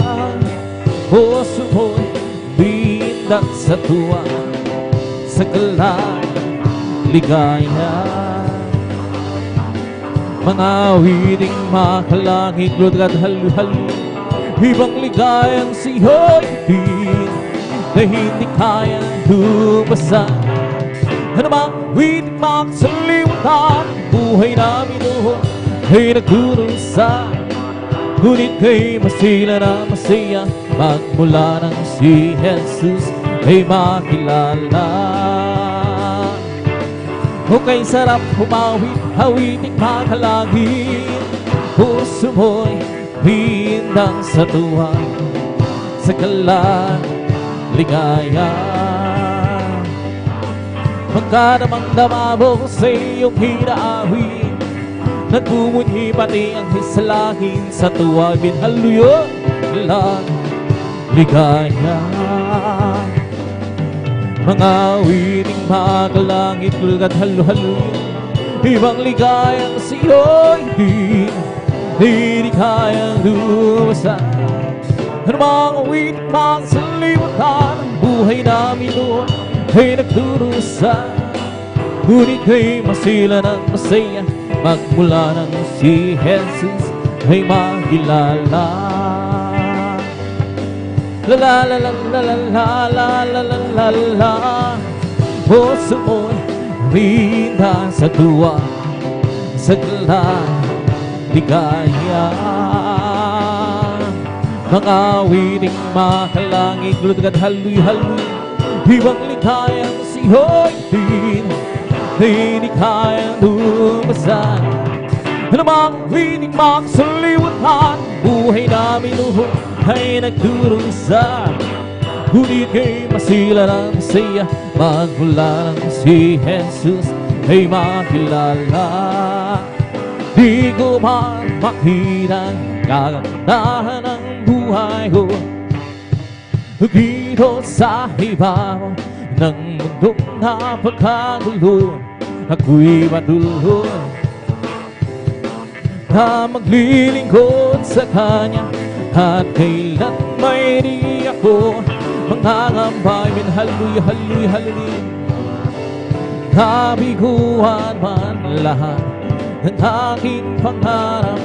Puso mo'y bindak sa tuwa, sa kalang ligaya. Mga awiting makalangit, lod at halu-halu, ibang ligayang siho'y din na hindi kayang dumasa. Ano bang awiting makasalimutan buhay namin noon ay nagdurusa, ngunit kay masila na masaya magmula ng si Jesus ay makilala. Okay, sarap humawit, hawiting makalangin. Puso mo'y bindang sa tuwa, sa kalan, ligaya. Magkadamang-dama mo sa iyong hinaawin, nagbumunhi pati ang hisalangin sa tuwa, binhaluyon lang, ligaya. Mga witing makalangit, kulgat halu-haluin, ibang ligayang sa'yo'y hindi kayang lumasan. Ano mga witing magsalimutan, ang buhay namin noon ay nagdurusa. Ngunit kay masila ng masaya, magmula nang si Jesus ay makilala. La la la la la la la la la la la. Puso mo'y rinda sa tuwa, sa kalan, ligaya. Mga witing makalangit, lulugad haluy-haluy, ibang ligayang siyo'y hindi kayang lumasan. Ano mga witing magsalimutan, buhay namin noon ay nagdurusa. Ngunit kay masila ng saya, magmula ng si Jesus ay makilala. Di ko man makita ang kagandahan ng buhay ko dito sa ibabaw ng mundong napakagulo. Ako'y patuloy na maglilingkod sa Kanya, at kailan may di ako mangangambay, minhaluy-haluy-haluy. Kabiguan man lahat ng aking pangarap,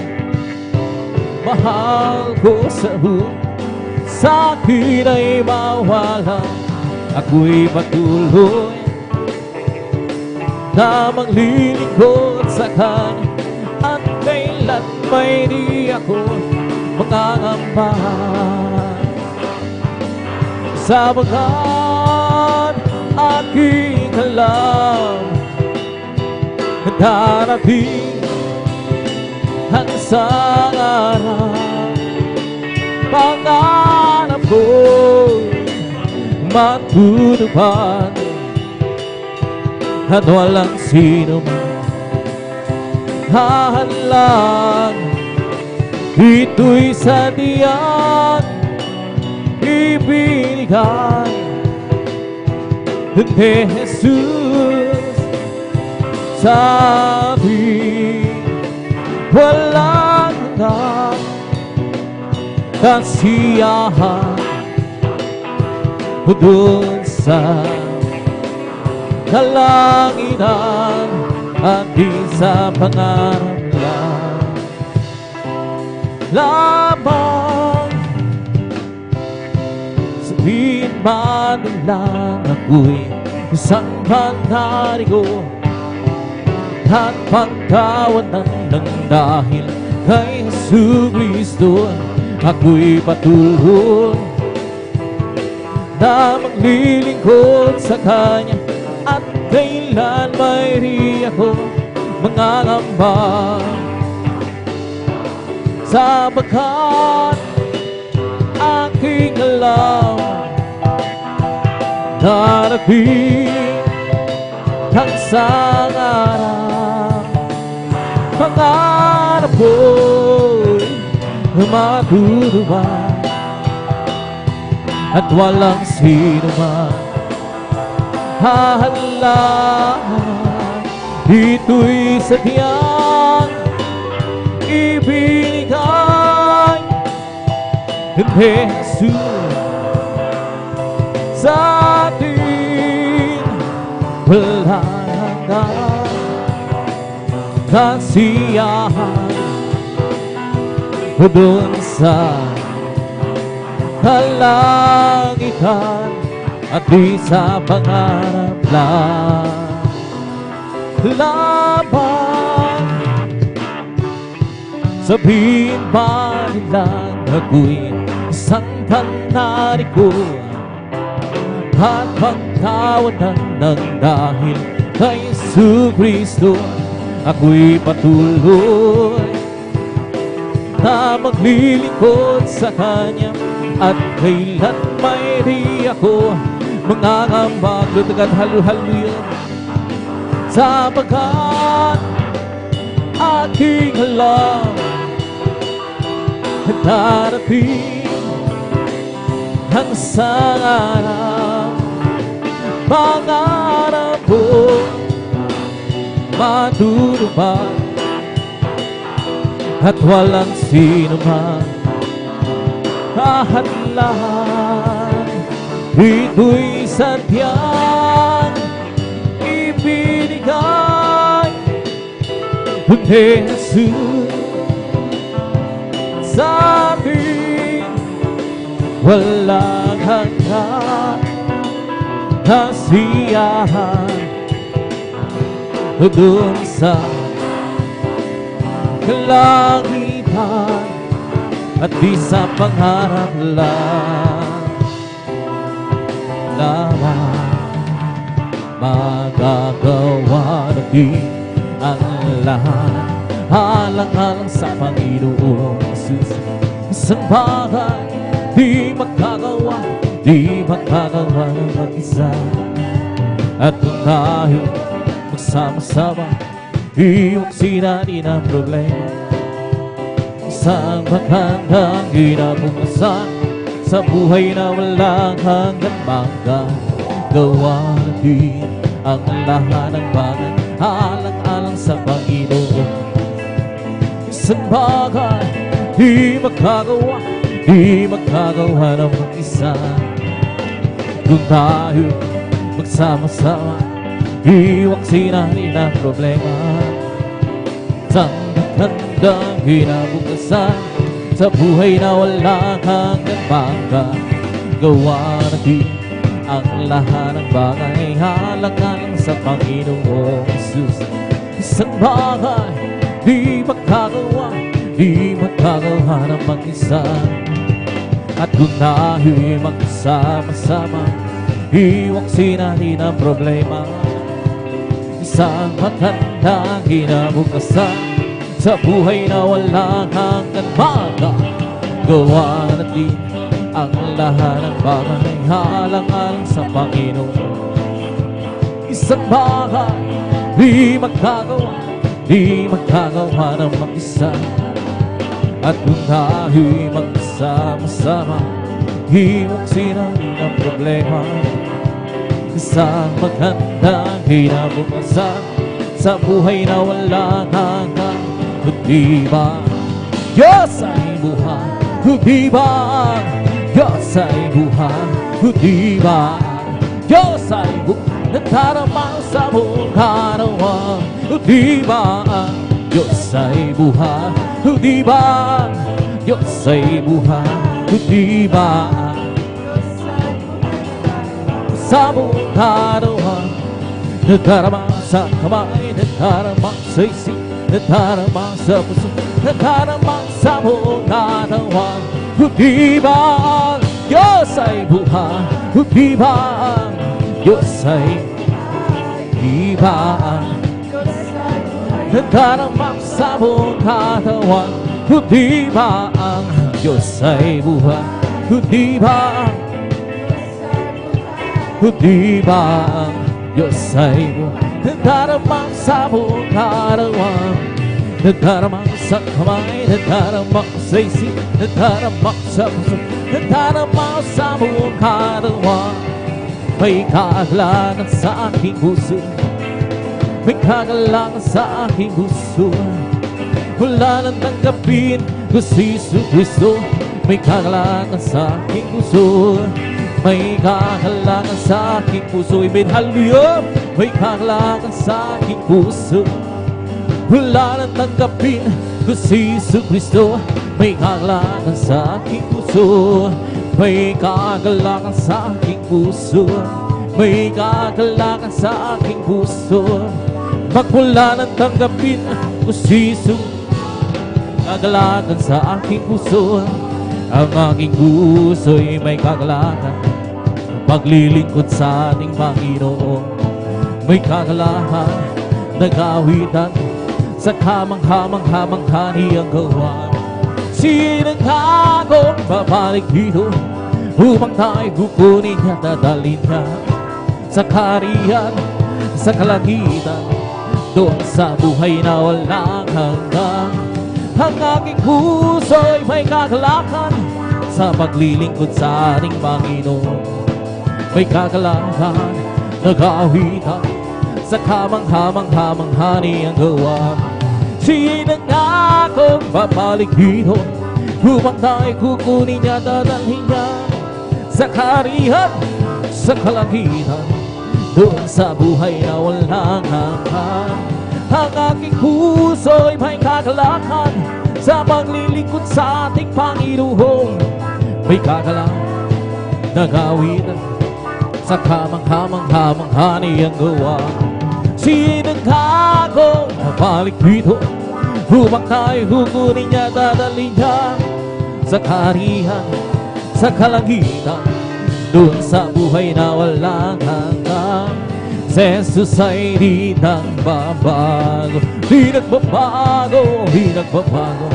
mahal ko sa buhay, sa akin ay mawala. Ako'y patuloy na maglilingkod sa Kanya, at kailan may di ako mangangamba. Sabagat aking alam, darating ang isang araw, pangarap ko'y matutupad, at walang sino man hahalang. Ito'y sadyang ibinigay ni Jesus sa atin. Walang hanggang kasiyahan doon sa kalangitan, at di sa pangarap lang. Lamang sabihin man lang, ako'y isang panarigo at pagkawanan ng dahil kay Jesucristo. Ako'y patuloy na maglilingkod sa Kanya, at kailan may di ako mangangamba. Sabagat aking alam, darating ang isang araw, pangarap ko'y matutupad, at walang sino man hahalang. Ito'y sadyang ibinigay ni Jesus sa atin. Walang hanggang kasiyahan doon sa kalangitan, at di sa pangarap lang. Laban, sabihin ba nilang ako'y isang panariko, at pagkawanan ng dahil kay Jesucristo, ako'y patuloy na maglilingkod sa Kanya, at kailan may di ako mangangambag at halo-halo sapagkat aking alam darating ang sangarap, pangarap ko matutupad, at walang sino man kahadlang. Ito'y sadyang ibinigay ni Jesus sa akin, walang hanggang kasiyahan doon sa kalangitan, at di sa pangarap lang magagawa natin ang lahat. Alang-alang sa Panginoong Jesus, isang bagay di magkagawa ng mag-isa. At kung tayo magsama-sama, iwaksin natin ang problema. Isang magandang kinabukasan sa buhay na walang hanggang magagawa natin ang lahat ng bagay. Alang-alang sa Panginoon, isang bagay di magkagawa ng mag-isa. Kung tayo magsama-sama, iwaksin natin ang problema. Isang magandang kinabukasan sa buhay na walang hanggang magagawa natin ang lahat ng bagay. Alang-alang sa Panginoong Jesus, isang bagay di magkagawa ng mag-isa. At kung tayo'y magsama-sama, iwaksin natin ang problema. Isang magandang kinabukasan sa buhay na walang hanggang magagawa natin ang lahat ng bagay. Alang-alang sa Panginoon, isang bagay di magkagawa ng mag-isa. At kung tayo'y magsama-sama, iwaksin natin ang problema. Isang magandang kinabukasan sa buhay na walang hanggang. Kundi ba Diyos ay buhay? Kundi ba Diyos ay buhay? Kundi ba Diyos ay buhay? Nadarama sa buong karawang. Kundi ba Diyos ay buhay? Kundi ba Diyos ay buhay? Kundi ba sa buong karawang? Nadarama sa kamay, nadarama sa isip, nadarama sa puso, nadarama sa buong katawan. Kundi ba Diyos ay buhay? Kundi ba Diyos ay di ba nadarama sa buong katawan? Kundi ba ang Diyos ay buhay? Kundi ba ang Diyos ay buhay? Nadarama sa buong katawan, nadarama sa kamay, nadarama sa isip, nadarama sa puso, nadarama sa buong katawan. May kagalangan sa aking puso, may kagalangan sa aking puso. Wala nang tanggapin ko si Jesucristo. May kagalangan sa aking puso, may kagalangan sa aking puso. Amen, hallelujah. May kagalangan sa aking puso. Wala nang tanggapin ko si Jesucristo. May kagalangan sa aking puso, may kagalangan sa aking puso, may kagalangan sa aking puso. Magmula nang tanggapin ko si Jesus, kagalangan sa aking puso. Ang aking puso'y may kagalangan, paglilingkod sa ating Panginoon. May kagalangan nagawitan sa kamangha-mangha niyang gawa. Sinang akong babalik dito upang tayo kukunin niya, dadalhin niya sa kaharian, sa kalangitan, doon sa buhay na walang hanggan. Ang aking puso'y may kagalakan sa paglilingkod sa ating Panginoon. May kagalakan, nagawitan sa kamangha-mangha niyang gawa. Sinang akong babalik dito upang tayo kukunin niya, dadalhin niya sa kaharian, sa kalangitan, doon sa buhay na walang hanggan. Ang aking puso'y may kagalakan sa paglilingkod sa ating Panginoon. May kagalakan, nagawitan sa kamangha-mangha niyang gawa. Sinang akong babalik dito upang tayo kukunin niya, dadalhin niya sa kaharian, sa kalangitan, doon sa buhay na walang hanggan. Si Jesus ay di nagbabago, di nagbabago, di nagbabago.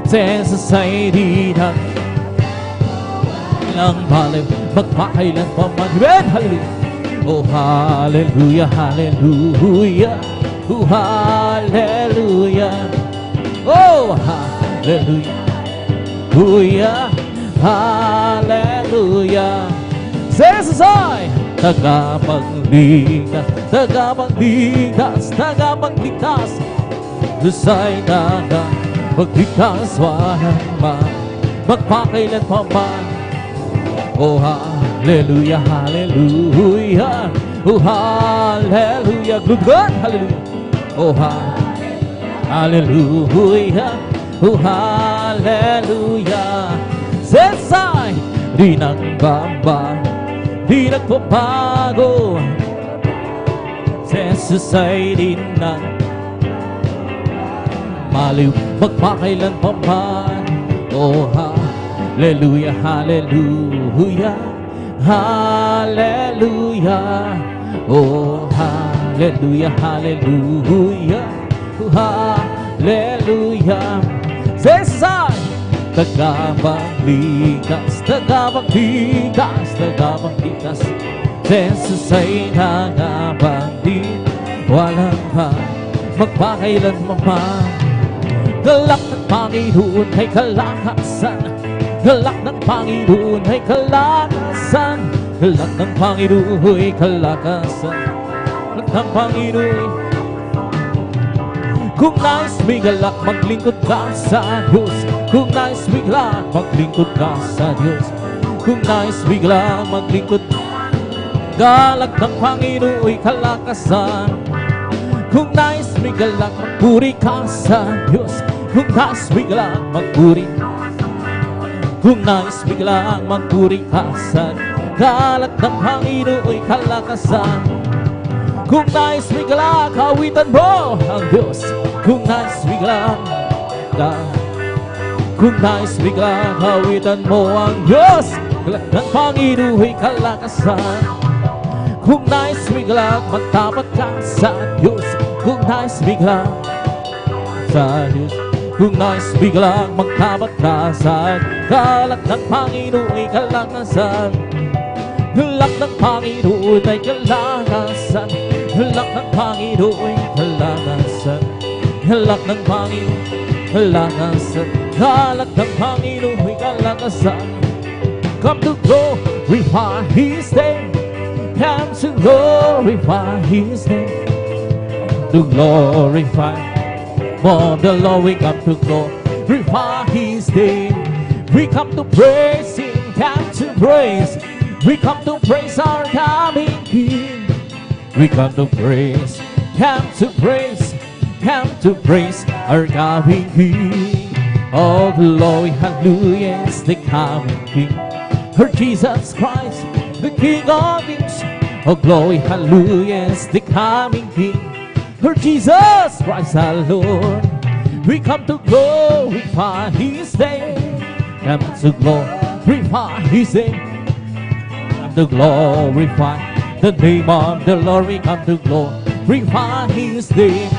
Si Jesus ay di nagbalang baliw, magpakailan pa man. Hallelujah! Oh, hallelujah, hallelujah, oh, hallelujah, oh, hallelujah, hallelujah, hallelujah. Si Jesus ay tagapagligtas, tagapagligtas, tagapagligtas. Jesus ay tagapagligtas, walang magpakailan pa man. Oh, hallelujah, hallelujah, oh, hallelujah, good God, hallelujah, oh, hallelujah, oh, hallelujah. Sesay, di nagbabago, di nagbabago. Jesus ay di maliw, magpakailan pa man. Oh, hallelujah, hallelujah, hallelujah, oh, hallelujah, hallelujah, oh, hallelujah. Jesus ay tagapagligtas, tagapagligtas, tagapagligtas. Jesus ay tagapagligtas, walang magpakailan man. Galak ng Panginoon ay kalakasan, galak ng Panginoon ay kalakasan, galak ng Panginoon ay kalakasan, galak ng Panginoon. Kung nais bigalak, maglingkod ka sa Diyos. Kung nais bigalak, maglingkod ka sa Diyos. Kung nais bigalak, maglingkod, galak ng Panginoon ay kalakasan. Kung nais bigalak, magpuri ka sa Diyos. Kung nais bigalak, magpuri. Kung nais bigalak, magpuri ka sa Diyos. Galak ng Panginoon ay kalakasan. Kung nais bigalak, awitan mo ang Diyos. Kung nais bigalak, kung nais bigalak, awitan mo ang Diyos. Galak ng Panginoon ay kalakasan. Kung nais bigalak, magtapat ka sa Diyos. Kung nais bigalak sa Diyos. Kung nais bigalak, magtapat ka sa Diyos. Galak ng Panginoon ay kalakasan. Galak ng Panginoon ay kalakasan. Galak ng Panginoon ay kalakasan. Galak ng Panginoon, kalakasan. Galak ng Panginoon ay kalakasan. Come to glorify His name. Come to glorify His name. To glorify for the Lord, we come to glorify His name. We come to praise Him, come to praise. We come to praise our coming King. We come to praise, come to praise, come to praise our coming King. Oh, glory, hallelujah, is the coming King. For Jesus Christ, the King of Kings. Oh, glory, hallelujah, is the coming King. For Jesus Christ our Lord. We come to glorify His name. Come to glorify His name. Come to glorify the name of the Lord. We come to glorify glorify His name.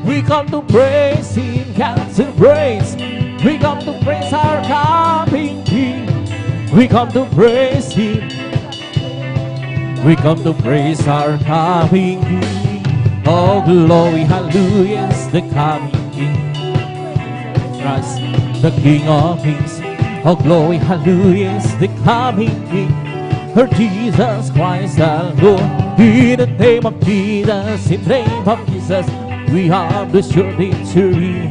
We come to praise Him, cast and praise. We come to praise our coming King. We come to praise Him. We come to praise our coming King. Oh, glory, hallelujah, is the coming King. Christ, the King of Kings. Oh, glory, hallelujah, is the coming King. For Jesus Christ the Lord. In the name of Jesus, in the name of Jesus, we have the sure victory.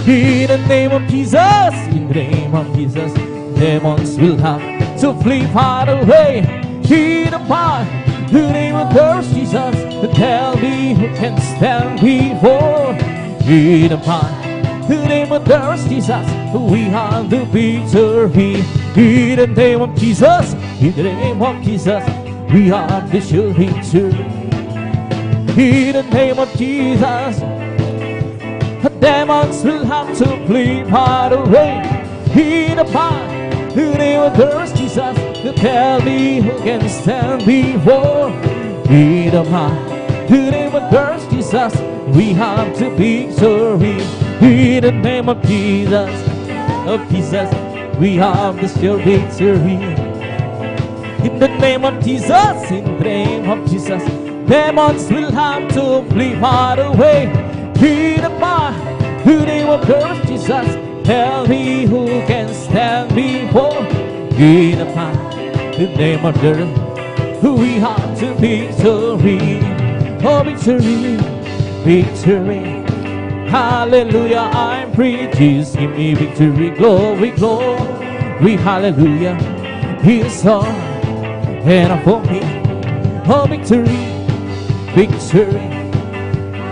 In the name of Jesus, in the name of Jesus, demons will have to flee far away. In the name of Christ Jesus, tell me who can stand before. In the name of Christ Jesus, we have the victory. In the name of Jesus, in the name of Jesus, we have the sure victory. In the name of Jesus, the demons will have to flee far away. In the name of Christ Jesus, tell me who can stand before. In the name of Christ Jesus, we have the victory. In the name of Jesus, we have the sure victory. In the name of Jesus, in the name of Jesus, demons will have to flee far away. In the name of Christ Jesus, tell me who can stand before. In the name of the Lord, we have the victory. Oh, victory, victory. Hallelujah, I'm free. Jesus, give me victory, glory, glory. Hallelujah, His all and for me. Oh, victory, victory.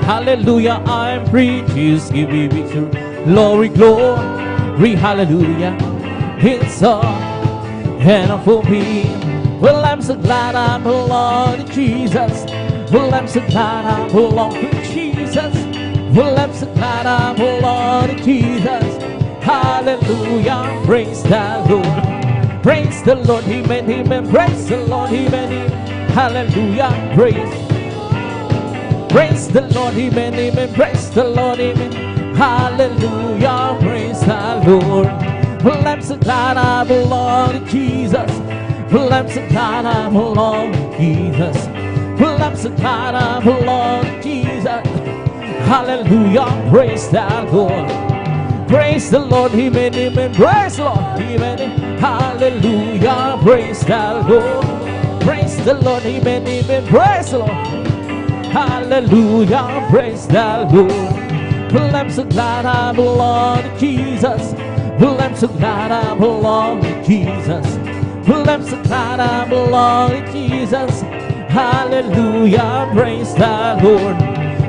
Hallelujah, I'm free. Jesus, give me victory, glory, glory. Hallelujah, His all and for me. Well, I'm so glad I belong to Jesus. Well, I'm so glad I belong to Jesus. Well, I'm so glad I belong to Jesus. Hallelujah, praise the Lord. Praise the Lord, amen, amen. Praise the Lord, amen, amen. Hallelujah, praise. Praise the Lord, amen, amen. Praise the Lord, amen. Hallelujah, praise the Lord. Well, I'm so glad I belong to Jesus. Well, I'm so glad I belong to Jesus. Well, I'm so glad I belong to Jesus. Hallelujah, praise the Lord. Praise the Lord, amen, amen. Praise the Lord, amen. Hallelujah, praise the Lord. Praise the Lord, amen, amen. Praise the Lord. Hallelujah, praise the Lord. Well, I'm so glad I belong to Jesus. Well, I'm so glad I belong to Jesus. Well, I'm so glad I belong to Jesus. Hallelujah, praise the Lord.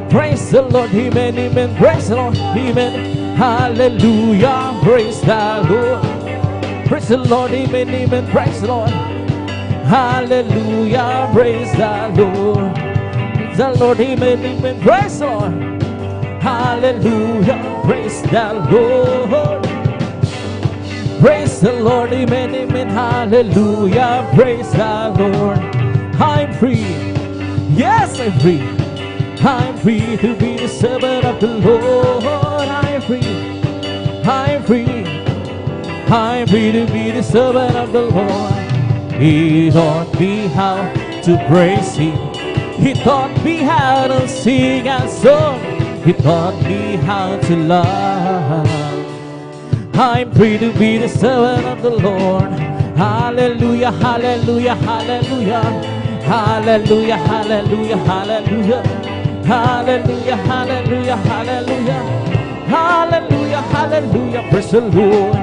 Praise the Lord, amen, amen. Praise the Lord, amen. Hallelujah, praise the Lord. Praise the Lord, amen, amen. Praise the Lord. Hallelujah, praise the Lord. Praise the Lord, amen, amen. Praise the Lord. Hallelujah, praise the Lord. Praise the Lord, amen, amen. Hallelujah, praise the Lord. I'm free. Yes, I'm free. I'm free to be the servant of the Lord. I'm free. I'm free. I'm free to be the servant of the Lord. He taught me how to praise Him. He taught me how to sing a song. He taught me how to love. I'm free to be the servant of the Lord. Hallelujah, hallelujah, hallelujah. Hallelujah, hallelujah, hallelujah. Hallelujah, hallelujah, hallelujah. Hallelujah, hallelujah, praise the Lord.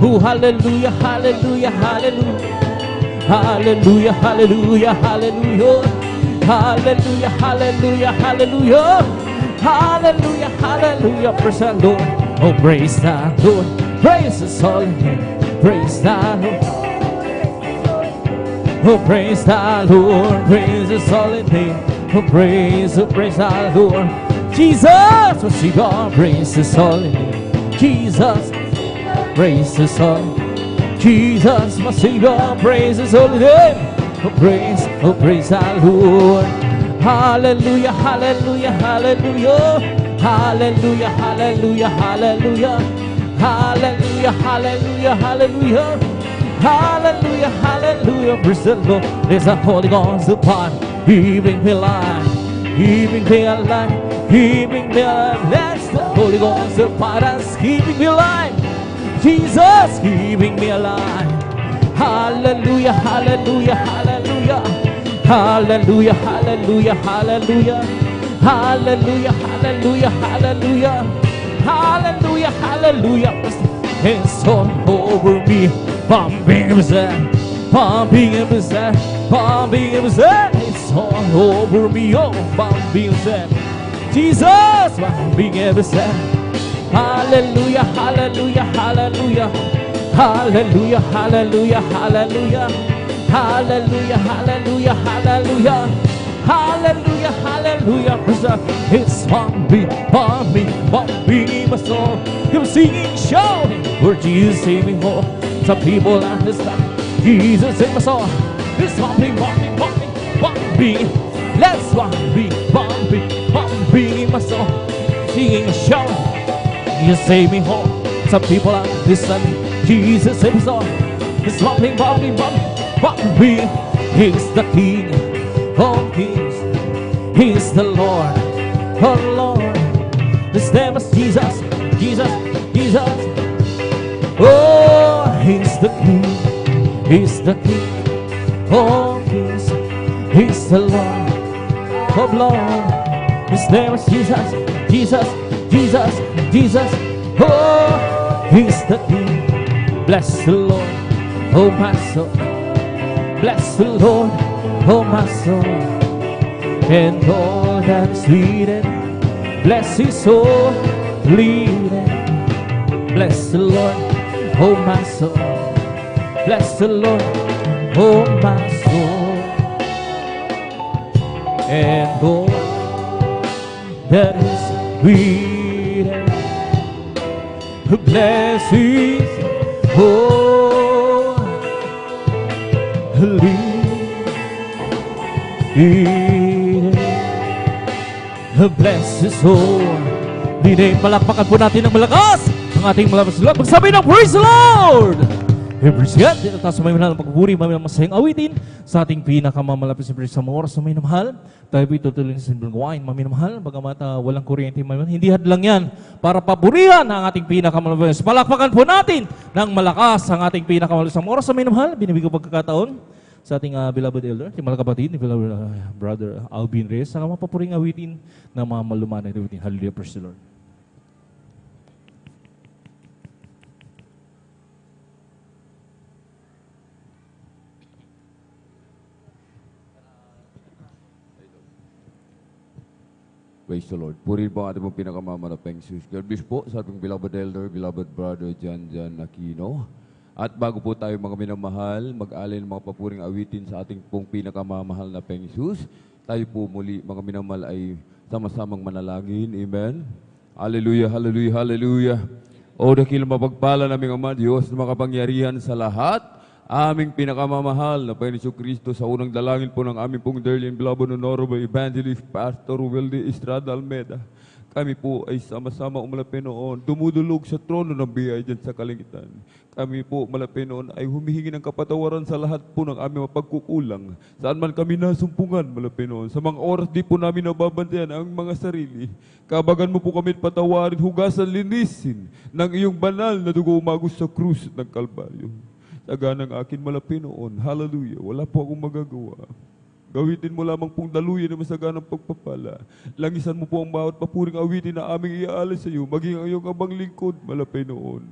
Oh, hallelujah, hallelujah, hallelujah. Hallelujah, hallelujah, hallelujah. Hallelujah, hallelujah, hallelujah. Hallelujah, hallelujah, praise the Lord. Oh, praise the Lord. Praise His holy name. Praise the Lord. Oh, praise the Lord. Praise His holy name. Oh, praise the Lord. Jesus, oh, God, praise His holy name. Jesus, praise His holy name. Jesus, my Savior, praise His holy name. Oh, praise the Lord. Hallelujah, hallelujah, hallelujah. Hallelujah, hallelujah, hallelujah. Hallelujah, hallelujah, hallelujah. Hallelujah, hallelujah. Praise the Lord. There's a Holy Ghost upon. He bring me life. He bring me alive. He bring me alive. That's the Holy Ghost upon us. He bring me alive. Jesus, He bring me alive. Hallelujah, hallelujah, hallelujah. Hallelujah, hallelujah, hallelujah. Hallelujah, hallelujah, hallelujah. Hallelujah, hallelujah. It's all over me. Pumping and possessed. Pumping and possessed. Pumping and possessed. It's all over me. Oh, pumping and possessed. Jesus, pumping and possessed. Hallelujah, hallelujah, hallelujah. Hallelujah, hallelujah, hallelujah. Hallelujah, hallelujah, hallelujah. Hallelujah, hallelujah. It's pumping, pumping, pumping in my soul. I'm singing, shouting, for Jesus save me more. Some people understand Jesus in my soul. It's pumping, pumping, pumping, pumping. Let's pumping, pumping, pumping in my soul. Singing, shouting, Jesus save me whole. Some people understand Jesus in my soul. It's pumping, pumping, pumping, pumping. He's the King of Kings. He's the Lord, oh Lord. His name is Jesus, Jesus, Jesus. Oh, He's the King, He's the King of Kings. He's the Lord of Lords. His name is Jesus, Jesus, Jesus, Jesus. Oh, He's the King. Bless the Lord, oh my soul. Bless the Lord, oh my soul. And all that is within, bless His soul, leading. Bless the Lord, oh my soul. Bless the Lord, oh my soul. And all that is within, bless His soul, leading. Bless His soul. Leading, palakpakan po natin ng malakas ang ating malakas Lord. Magsabi ng praise the Lord! Praise God. Dito tayo sa may manal ng pagpupuri, may masayang awitin sa ating pinakamamalapit sa sa mga oras na may namahal. Tayo po itutuloy sa Sinbron may namahal. Bagamat walang kuryente, hindi hadlang yan para papurihan ang ating pinakamalapit. Palakpakan po natin ng malakas ang ating pinakamalapit sa mga oras na may namahal. Binibigyan pagkakataon sa ating beloved elder, ating mga kapatid, ni beloved brother Alvin Reyes, sa mapapuring awitin ng mga malumanay na awitin. Hallelujah, praise the Lord. Praise the Lord. Purihin po ang ating pong pinakamamalapeng Jesus. God bless po sa ating beloved elder, beloved brother Jan Aquino. At bago po tayo mga minamahal, mag-alay ng mga papuring awitin sa ating pong pinakamamahal na Peng Jesus, tayo po muli mga minamahal ay sama-samang manalangin. Amen. Hallelujah, hallelujah, hallelujah. O dakilang mapagpala naming Ama, Diyos na makapangyarihan sa lahat, aming pinakamamahal na Panginoon Kristo, sa unang dalangin po ng aming pong dearly and beloved honorable evangelist Pastor Wilde Estrada Almeda. Kami po ay sama-sama umalapin noon, dumudulog sa trono ng biyaya dyan sa kalangitan. Kami po malapin noon ay humihingi ng kapatawaran sa lahat po ng aming mapagkukulang. Saan man kami nasumpungan malapin noon. Sa mga oras di po namin nababantayan ang mga sarili. Kabagan mo po kami patawarin, hugasan, linisin ng iyong banal na dugo umagos sa krus ng Kalbaryo. Taga ng akin malapin noon. Hallelujah. Wala po akong magagawa. Gawitin mo lamang pong daluyan na masaganang pagpapala. Langisan mo po ang bawat papuring awitin na aming iaalay sa iyo, maging ang iyong abang lingkod, malapay noon.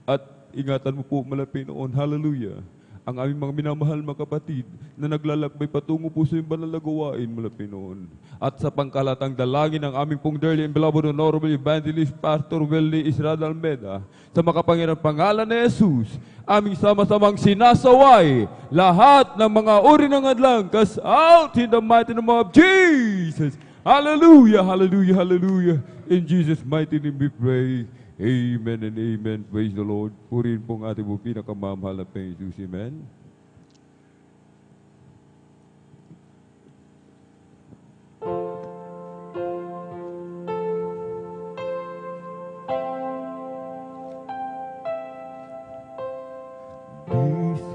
At ingatan mo po, malapay noon, hallelujah, ang aming mga minamahal mga kapatid na naglalakbay patungo po sa iyong banal na gawain, malapay noon. At sa pangkalatang dalangin ng aming pong dearly and beloved honorable evangelist Pastor Wilde Estrada Almeda, sa makapangyarang pangalan ni Jesus, aming sama-samang sinasaway lahat ng mga uri ng hadlang, cast out in the mighty name of Jesus. Hallelujah, hallelujah, hallelujah. In Jesus' mighty name we pray. Amen and amen. Praise the Lord. Purihin po ang ating pinakamamahal na Panginoon Jesus. Amen.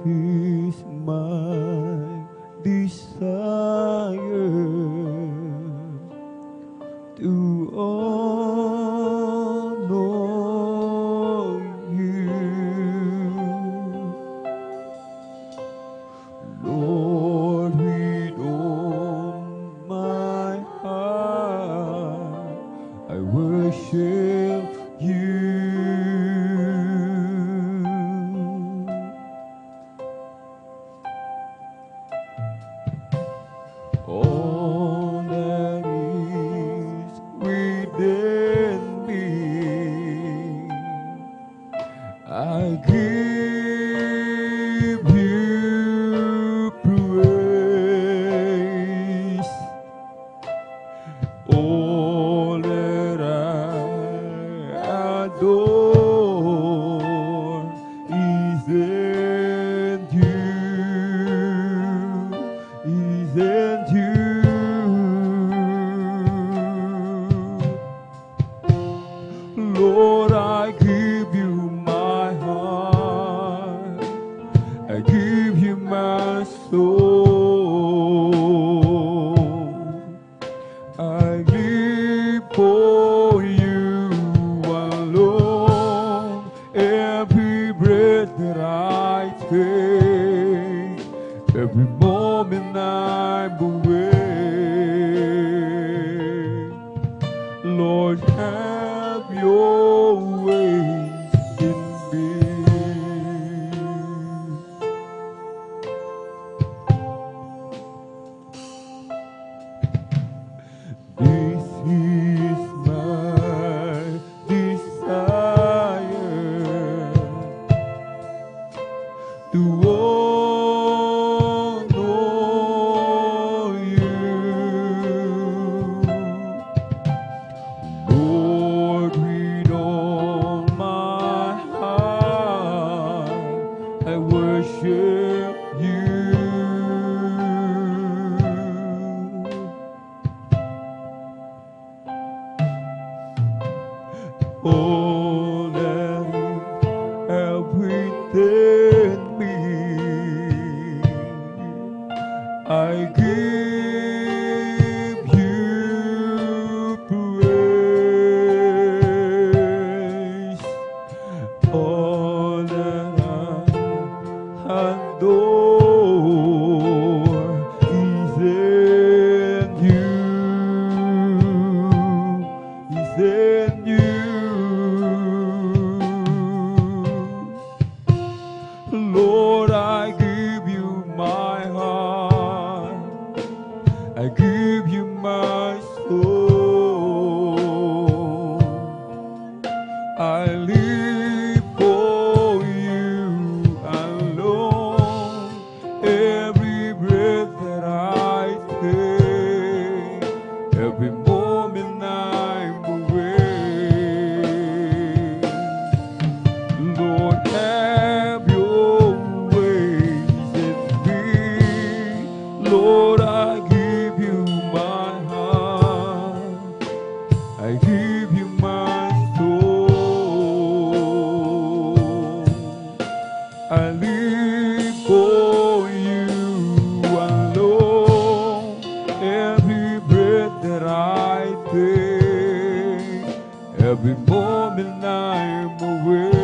is my desire to honor you. Lord, with all my heart, I worship you. All that is within me, I give you praise. All that I adore is in you, is in you. Lord, I give you my heart, I give you my soul. I live for you alone. Every breath that I take, every moment I'm awake, Lord, have your ways in me. This is my desire to honor you. Lord, with all my heart, I worship you. All that have within me, I give you praise. All that I adore is in you, is in you. Lord, I give you my heart, I give you my soul. I live for you alone. Every breath that I take, every moment I'm awake, Lord, have your ways in me. Lord, I give you my heart, I give you my soul. I live for you alone. Every breath that I take, every moment I'm awake,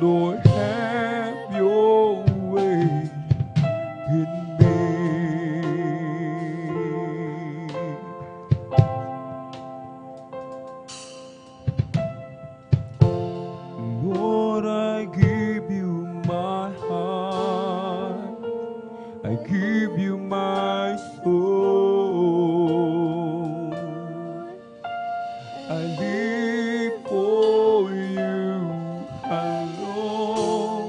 Lord, have your way in me. Lord, I give you my heart, I give you my soul. I live for you alone.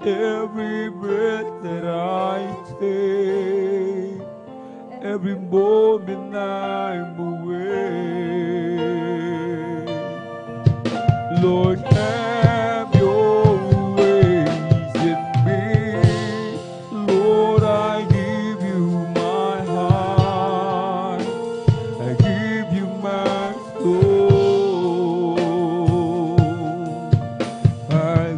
Every breath that I take, every moment I'm awake, Lord, have your ways in me. Lord, I give you my heart, I give you my soul. I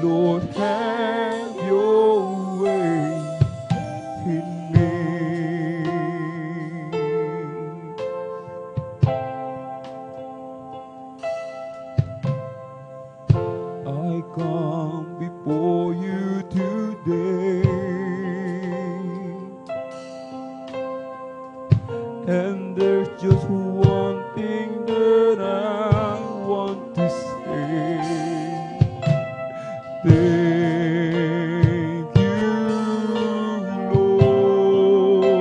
Lord, have your way in me. I come before you today, and there's just one thing that I want to say. Thank you, Lord.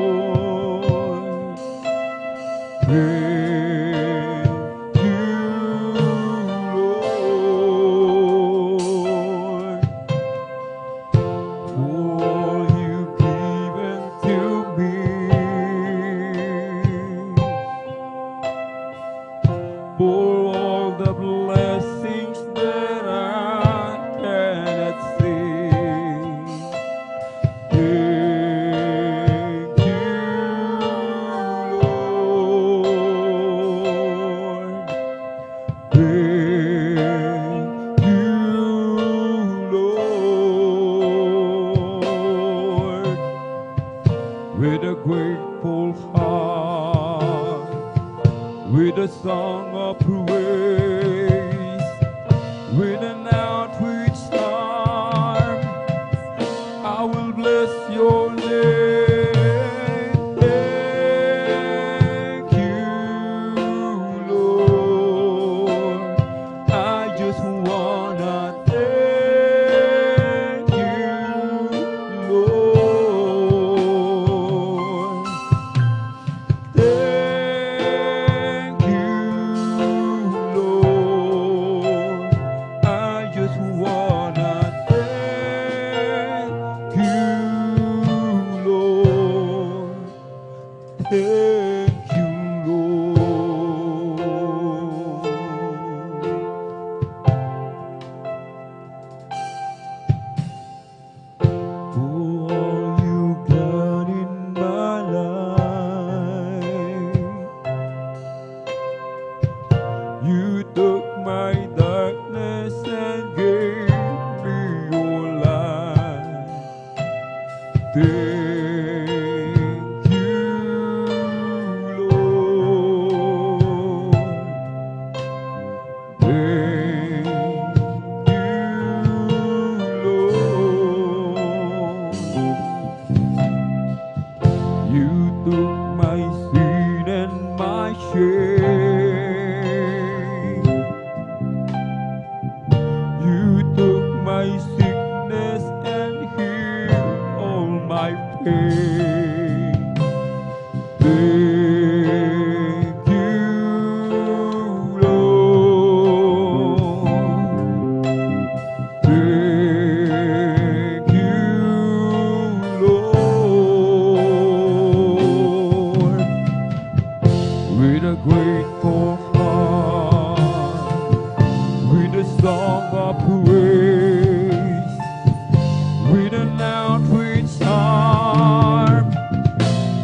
Thank you, Lord, for all you've given to me, for all the blessings that I cannot see. Thank you, Lord. Thank you, Lord. With a grateful heart, with a song of praise, with an outreach arm, I will bless your name. Thank you, Lord. I just wanna thank you, Lord. Thank you, Lord. I just wanna thank you, Lord. Thank you, Lord. For all you've done in my life, you took my darkness and gave me your light. Thank you, Lord. Thank you, Lord. You took my sin and my shame. You took my sickness and healed all my pain. Thank you, Lord. Thank you, Lord. With a grateful heart, with a song of praise, with an outreach arm,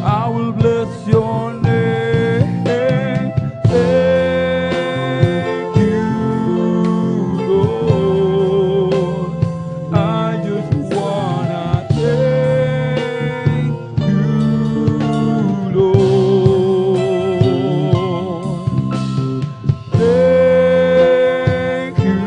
I will bless your name. Thank you, Lord. I just wanna thank you, Lord. Thank you,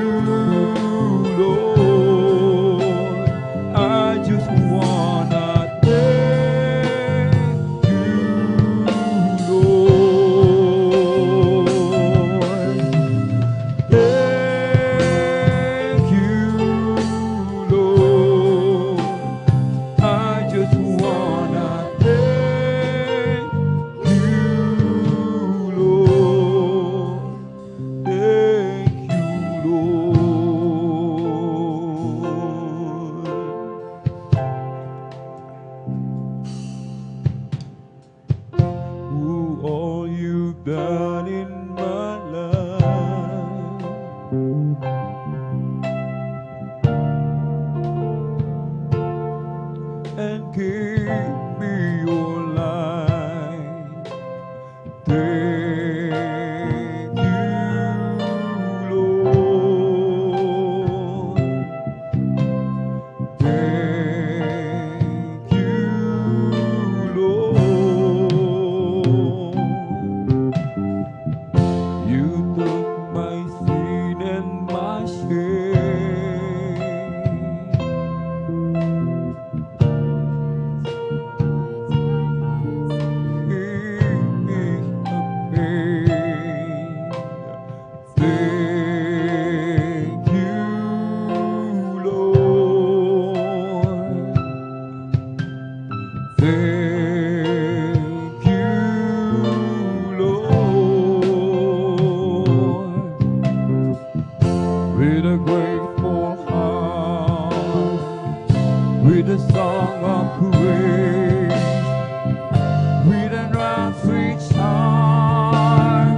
grateful heart, with a song of praise, with an outstretched arm,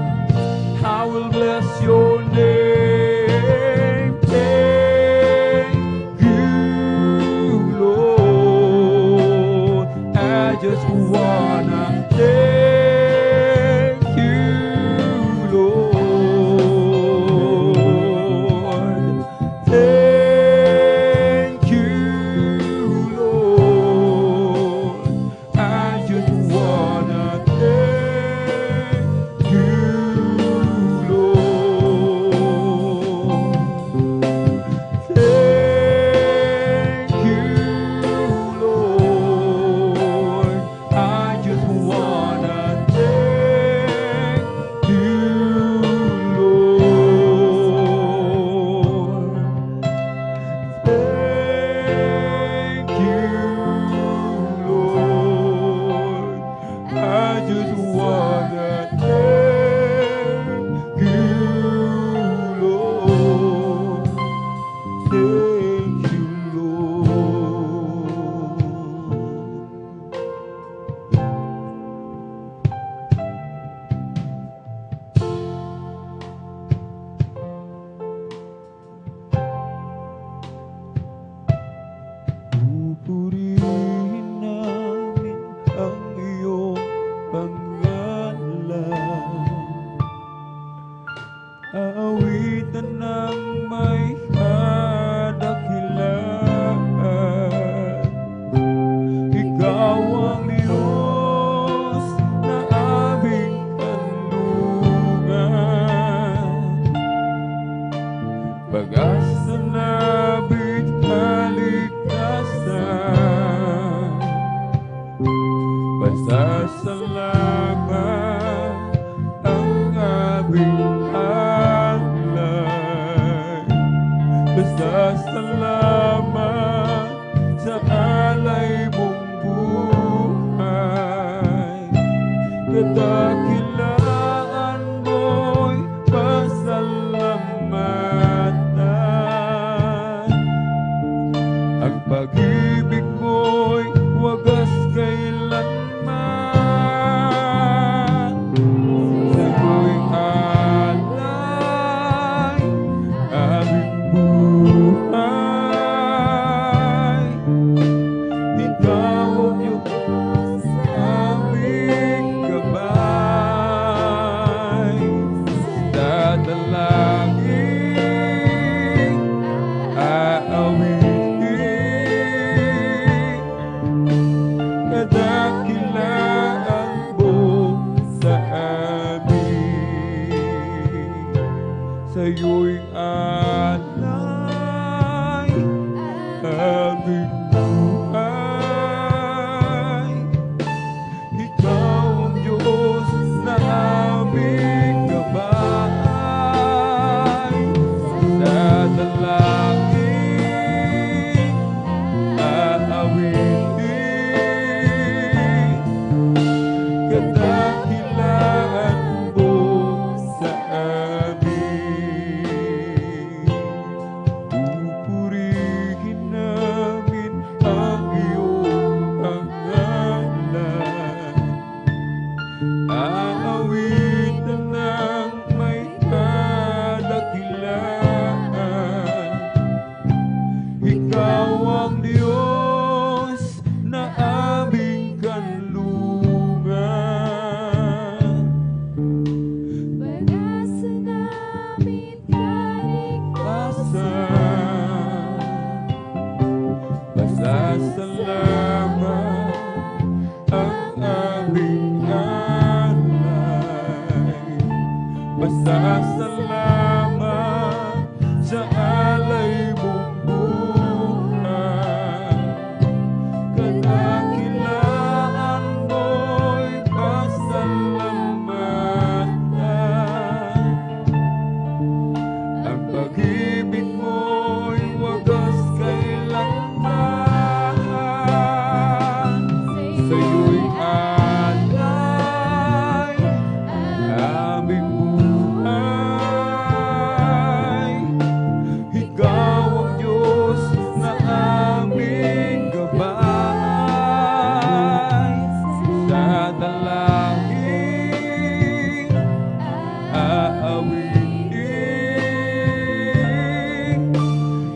I will bless your name. Thank you, Lord. I just wanna thank you, Lord. Thank you, Lord. I just wanna thank you, Lord. Thank you, Lord. I just wanna thank you, Lord. Thank you, Lord. I just wanna thank you, Lord. Thank you, Lord. Pupurihin namin ang iyong pangalan. Aawitan ng may kadakilaan. Ikaw ang Diyos na aming kanlungan. Pag-asa namin kaligtasan. Pasasalamat ang aming alay. Pasasalamat sa alay mong buhay. Kadakilaan mo'y pasalamatan. Ang pag-ibig mo'y wagas kailanman. Sa'yo'y alay aming buhay. Ikaw ang Diyos aming gabay. Dadalangin, aawitin, kadakilaan mo sa amin. Sa'yo'y alay aming buhay. Ikaw ang Diyos na aming gabay. Dadalangin, aawitin, kadakilaan mo sa amin. Pupurihin namin ang iyong pangalan. Aawitan ng may kadakilaan. Ikaw ang Diyos na aming kanlungan. Pag-asa namin Kaligtasan. Pasasalamat ang aming alay. Pasasalamat sa alay mong buhay.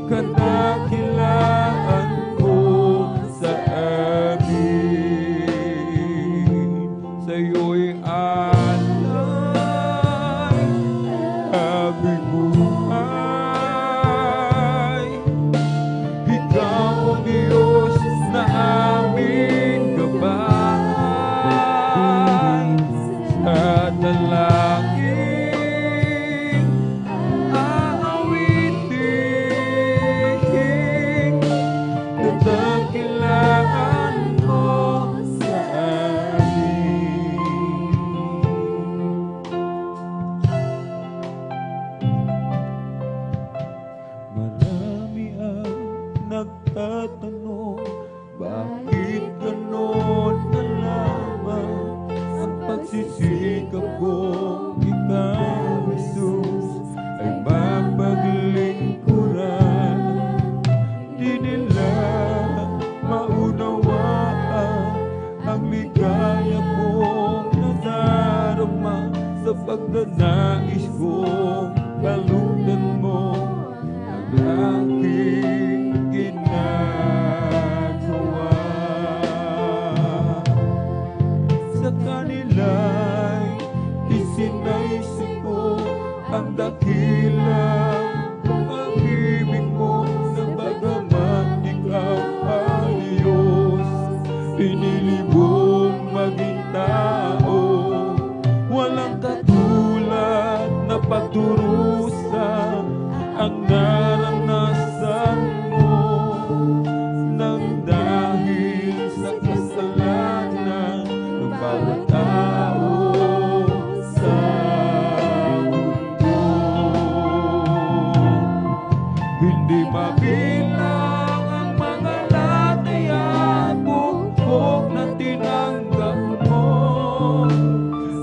kadakilaan mo sa amin. Sa'yo'y alay aming buhay. Ikaw ang Diyos na aming gabay. Sa dalangin aawitin, kadakilaan mo sa amin. Marami ang nagtatanong, bakit ganon na lamang ang pagsisikap kong ikaw, Jesus, ay mapaglingkuran. Di nila maunawaan ang ligaya kong nadarama sa pagnanais kong kalugdan mo ang aking ginagawa. Sa kanila'y isinaisip ko ang dakilang pag-ibig mo, na bagamat ikaw ay Diyos, pinili mong maging tao. Walang katulad na pagdurusa ang naranasan mo, nang dahil sa kasalanan ng bawat tao sa mundo. Hindi mabilang ang mga latay at bukbok na tinanggap mo.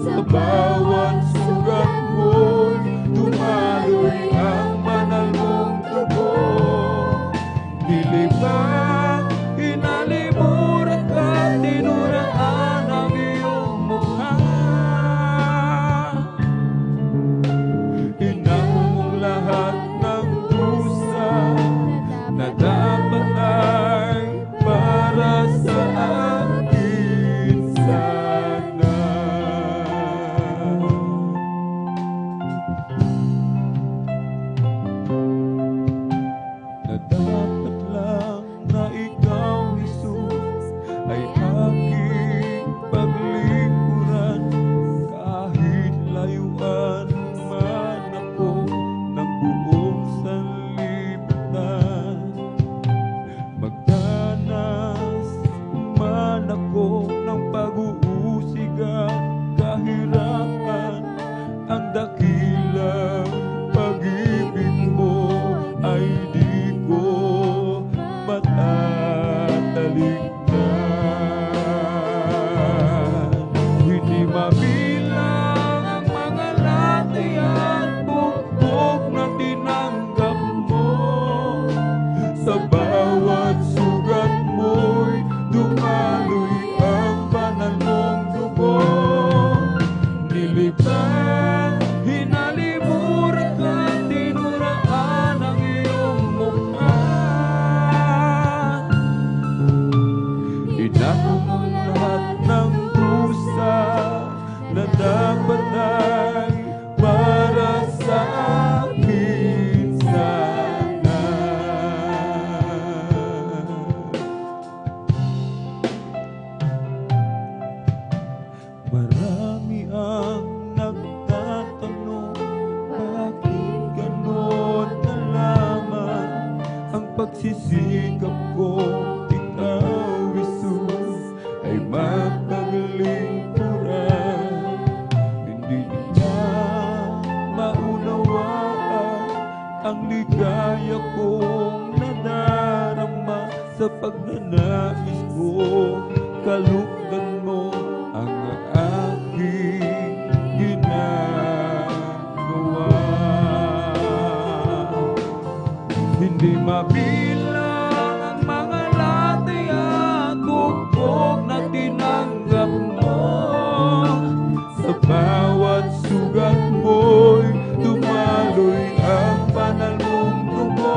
Sa bawat sugat mo'y dumaloy ang banal mong dugo. Nilibang, inalimurat at tinuraan ang iyong mukha. Inako mong lahat ng dusa na dapat ay para sa akin sana. Na dapat lang na ikaw, Jesus, ay aking paglingkuran. Kahit layuan man ako ng buong sanlibutan, magdanas man ako ng pag-uusig at kahirapan, ang dakilang pag-ibig mo ay di ko matatalikdan. Hindi mabilang ang mga latay at bukbok na tinanggap mo. Sa bawat sugat mo'y dumaloy ang banal mong dugo. Nilibang, hinalimurat at tinuraan ang iyong mukha. Inako mong lahat ng dusa na dapat ay para sa akin sana. Marami ang nagtatanong, bakit ganon na lamang ang pagsisikap ko, ikaw, Jesus, ay mapaglingkuran. Hindi nila maunawaan ang ligaya kong nadarama sa pagnanais kong kalugdan mo ang aking ginagawa. Hindi mabilang ang mga latay at bukbok na tinanggap mo. Sa bawat sugat mo'y dumaloy ang banal mong dugo.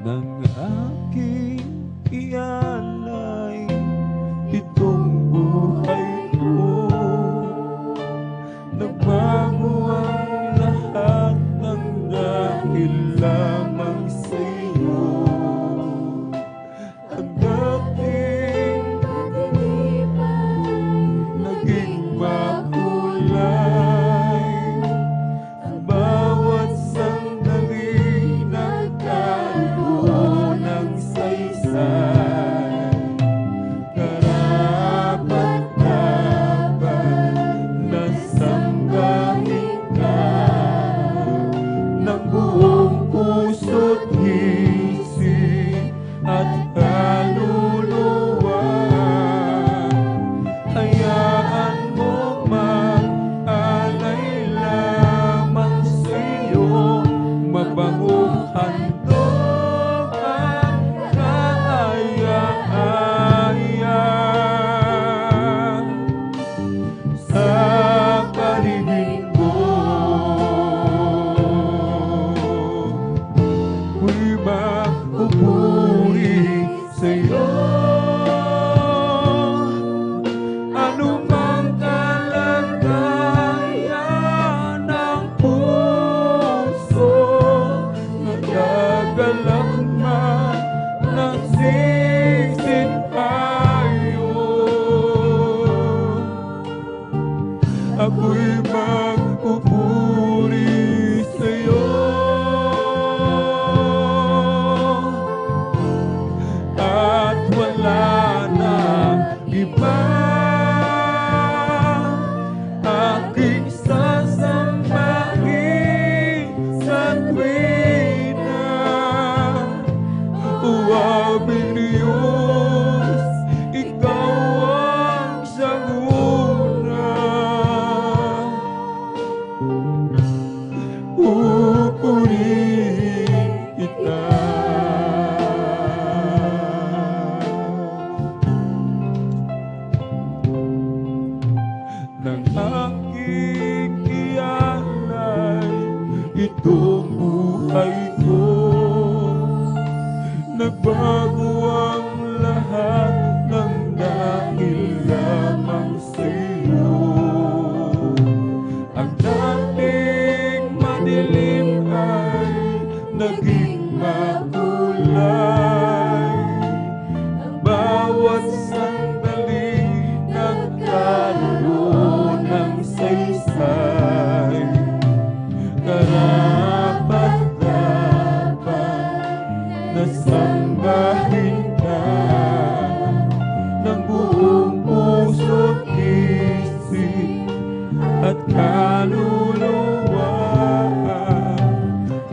ng aking ialay itong buhay ko. Nagbago ang lahat ng dahil lamang sa iyo. Ang dating naging makulay, ang bawat sandali nagkaroon ng saysay. Karapat-dapat na sambahin ka ng buong puso't isip at kaluluwa. Hayaan mo mag-alay lamang sa iyo, mabangong handog ang kaaya-aya sa paligid mo. Ako'y magpupuri sa'yo. Anumang kalagayan ng puso, nagagalak man nagsisitayo. Ako'y magpupuri sa'yo. At wala nang iba aking sasambahin sa tuwina. Uwabing Diyos, ikaw ang siyang una. Pupurihin kita. Ng aking ialay itong buhay ko. Nagbago ang lahat ng dahil lamang sa iyo. Ang dating madilim ay naging makulay, ang bawat sandali nagkaroon ng saysay. Karapat-dapat na sambahin ka ng buong puso't isip at kaluluwa.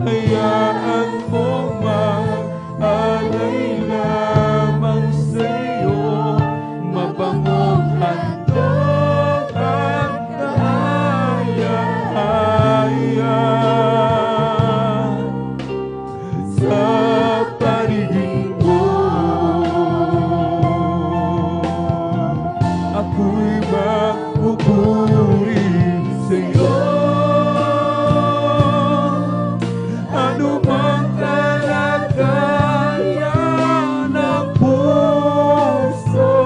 Hayaan mo mag-alay lamang sa iyo, mabangong handog ang kaaya-aya sa paligid mo. Ako'y magpupuri sa'yo. Anumang kalagayan ng puso,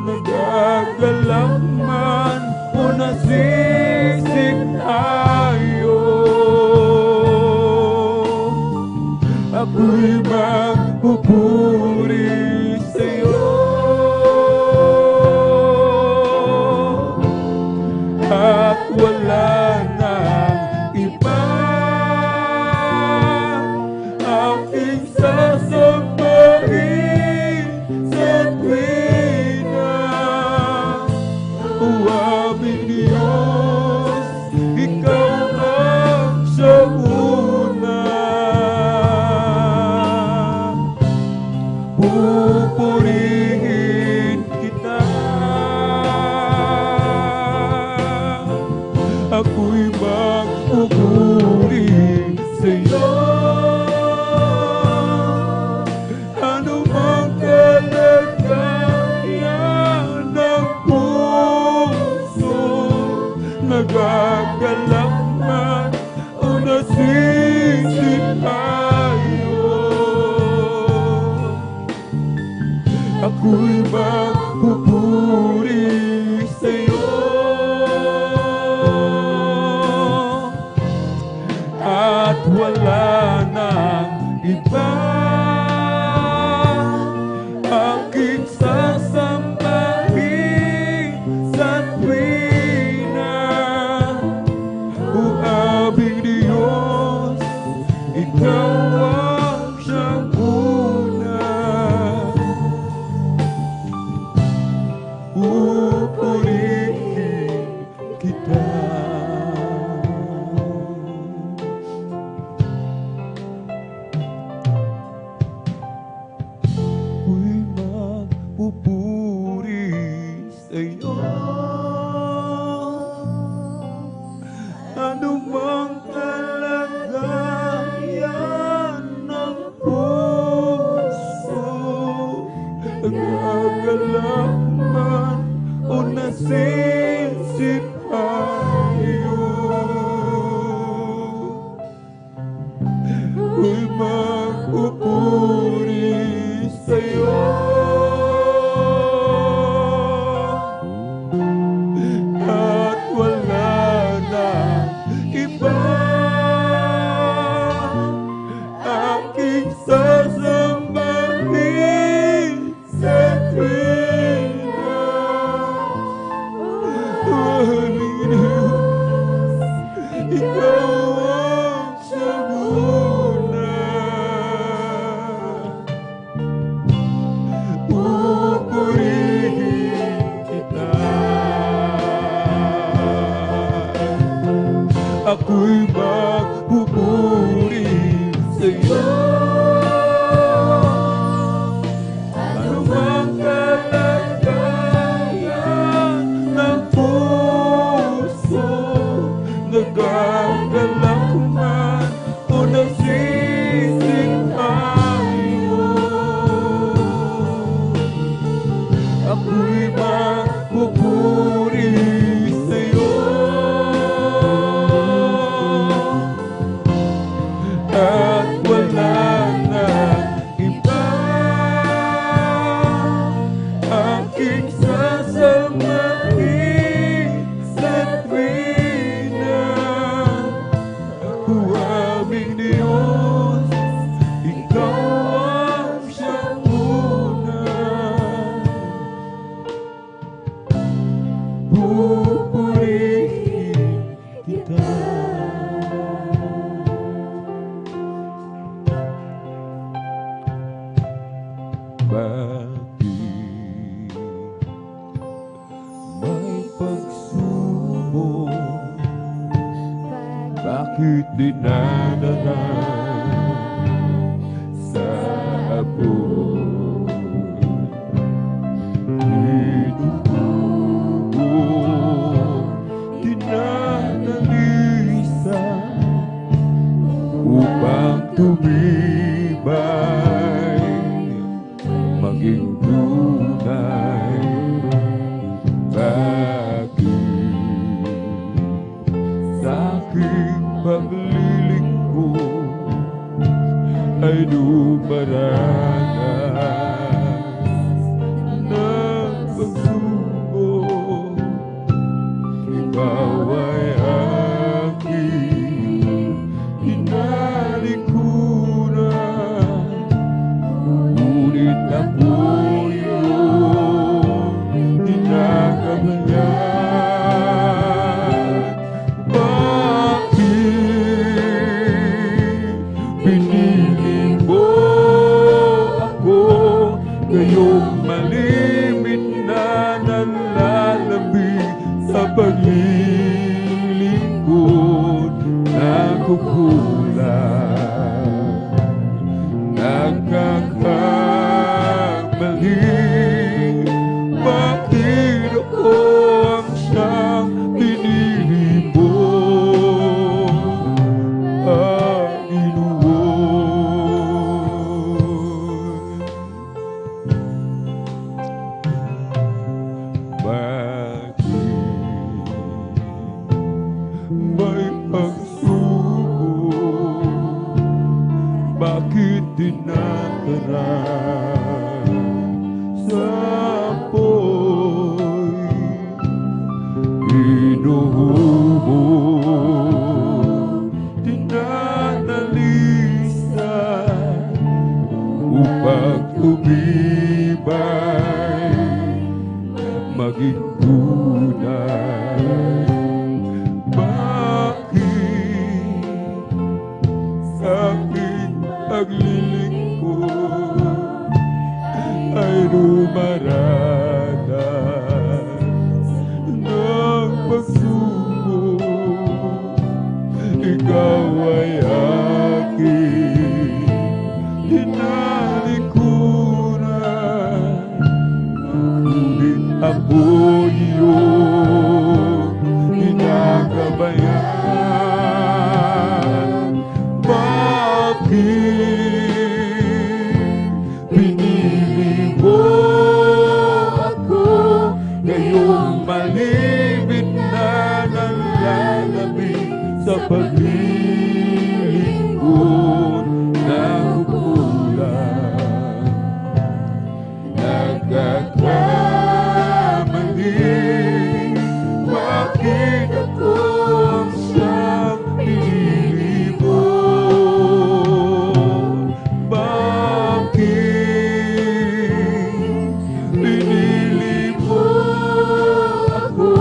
nagagalak man o nasisitayo. Ako'y magpupuri sa'yo. At wala nang iba aking sasambahin sa tuwina. Uwabing Diyos, ikaw ang siyang una. Pupuri ako'y magpupuri sa'yo. At wala nang iba aking sasambahin sa tuwina. O aming Diyos, ikaw ang siyang una. Pupurihin kita. Ako'y magpupuri sa'yo. Anumang kalagayan ng puso, nagagalak man o nasisipayo, ako'y magpupuri sa'yo. At wala na iba aking sasambahin sa tuwina. Aming Diyos, ikaw ang siyang una. Pupurihin kita. Ako'y magpupuri sa'yo. Anumang kalagayan ng puso, nagagalak man o nasisipayo, ako'y magpupuri sa'yo. At wala na iba aking sasamahin sa tuwina. O aming Diyos, ikaw ang siyang una. Pupurihin kita. Bakit may pagsubok? Bakit dinadanan sa abot? Tinutubo, dinadalisa upang tumibay, maging tunay. Bakit sa aking paglilingkod ay dumaranas ng pagsubok? Ikaw ay aking tinalikuran, ngunit ako'y iyong tinagabayan. Bakit pinili mo ako, ngayong malimit na nanlalambing sa paglilingkod? Nakukulang, nagkakamali. Bakit ako ang siyang pinili mo, Panginoon? Bakit may pagsubok? Bakit dinadala apoy, inuhubog, tinanalisan upang tumibay, maging tunay. Bakit aking paglilingkod ay rumaranas ng pagsubok? Ikaw ay aking tinalikuran, ngunit ako iyong ginagabayan. Bakit pinili mo ako ngayong malimit na nalalamig sa paglilingkod na kukulang? Nagkakamali, bakit ako ang siyang pinili mo? Bakit pinili mo ako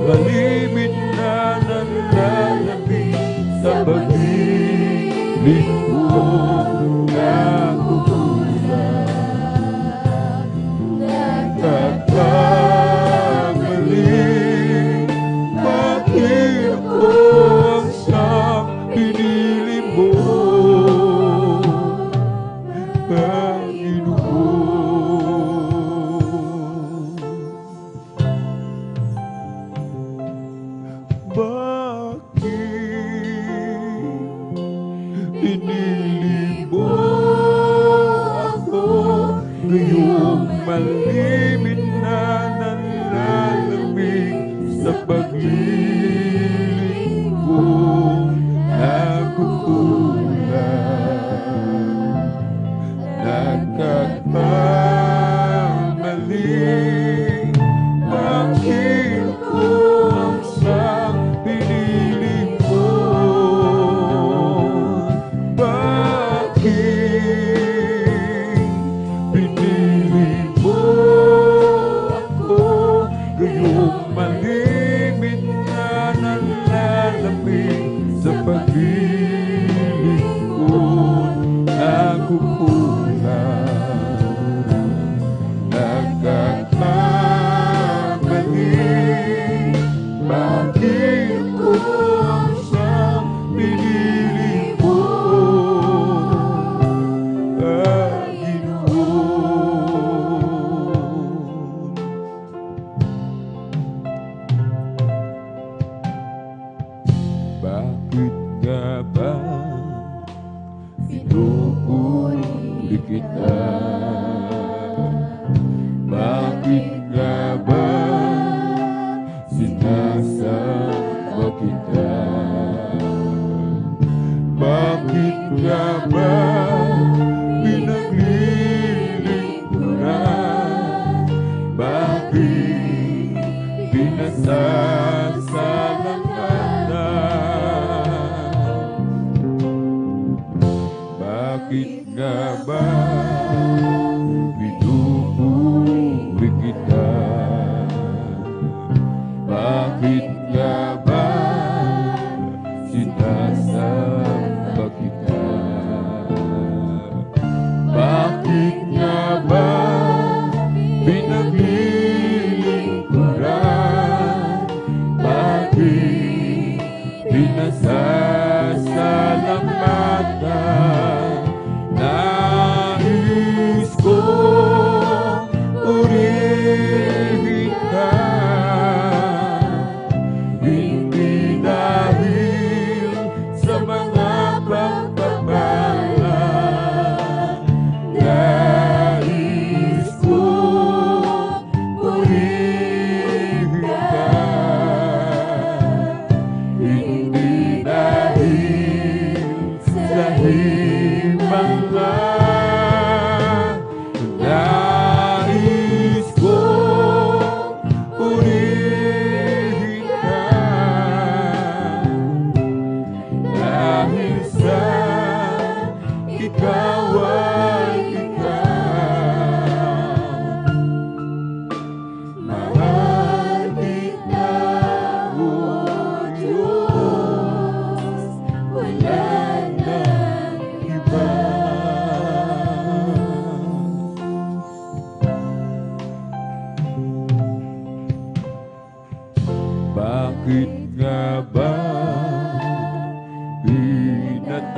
malimit na nalalamig sa paglilingkod na kukulang? Nagkakamali, bakit ako ang siyang pinili mo, Panginoon? Bakit pinili mo ako ngayong malimit na nalalamig sa paglilingkod na kukulang? Nagkakamali, bakit ako ang siyang pinili mo? Bakit pinili mo ako ngayong malimit na nalalamig sa paglilingkod na kukulang? Nagkakamali, bakit ako ang siyang pinili mo, Panginoon? Bakit nga ba pinupuri kita? Bakit nga ba sinasamba kita? Bakit nga ba pinaglilingkuran? Bakit pinasasalamatan? Bakit nga ba pinupuri kita? Bakit nga ba sinasamba kita? Bakit nga ba pinaglilingkuran? Bakit pinasasalamatan? Nais kong purihin ka, hindi dahil sa mga pagpapala. Nais kong purihin ka, hindi dahil sa himala.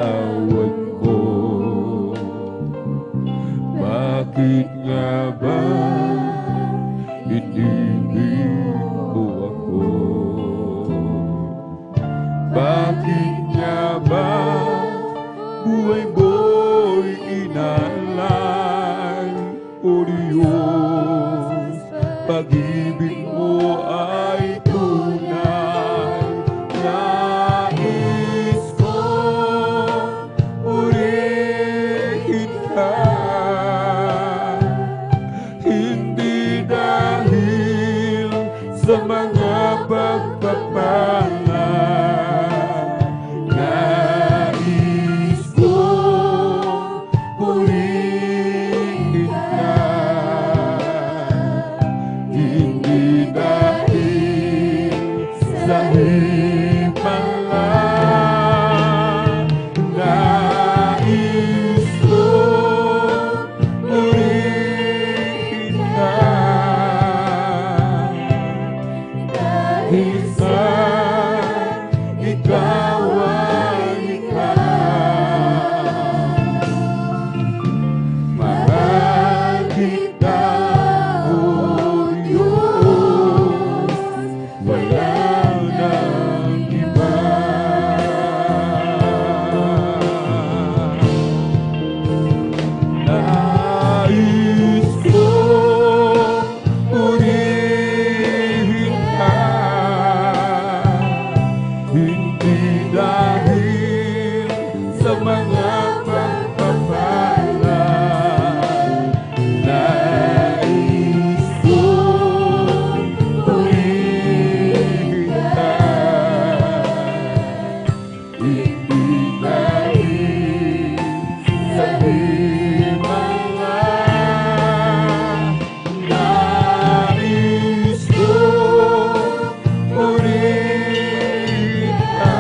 tawag mo. Bakit nga ba inibig mo ako? Bakit nga ba buhay mo'y inalay? O Diyos, pag-ibig mo ay tunay. Nais kong purihin ka, hindi dahil sa mga pagpapala. Nais kong purihin ka, hindi dahil sa himala. Nais kong purihin ka, dahil sa ikaw ay ikaw. Mahal kita, O Diyos, wala nang iba. Nais kong purihin ka, hindi dahil sa mga pagpapala. Nais kong purihin ka, hindi dahil sa himala. Nais kong purihin ka,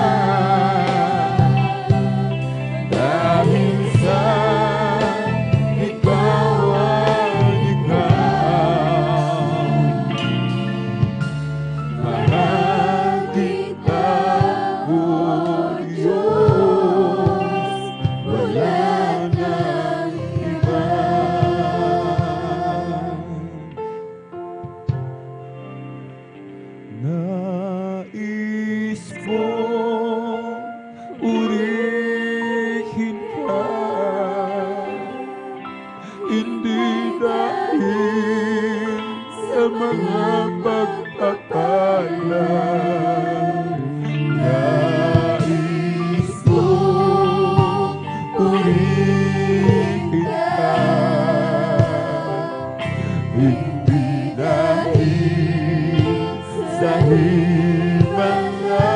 dahil sa ikaw ay ikaw. Mahal kita, O Diyos, wala nang iba. Nais kong purihin ka, hindi dahil sa mga pagpapala. Nais kong purihin ka, hindi dahil sa himala.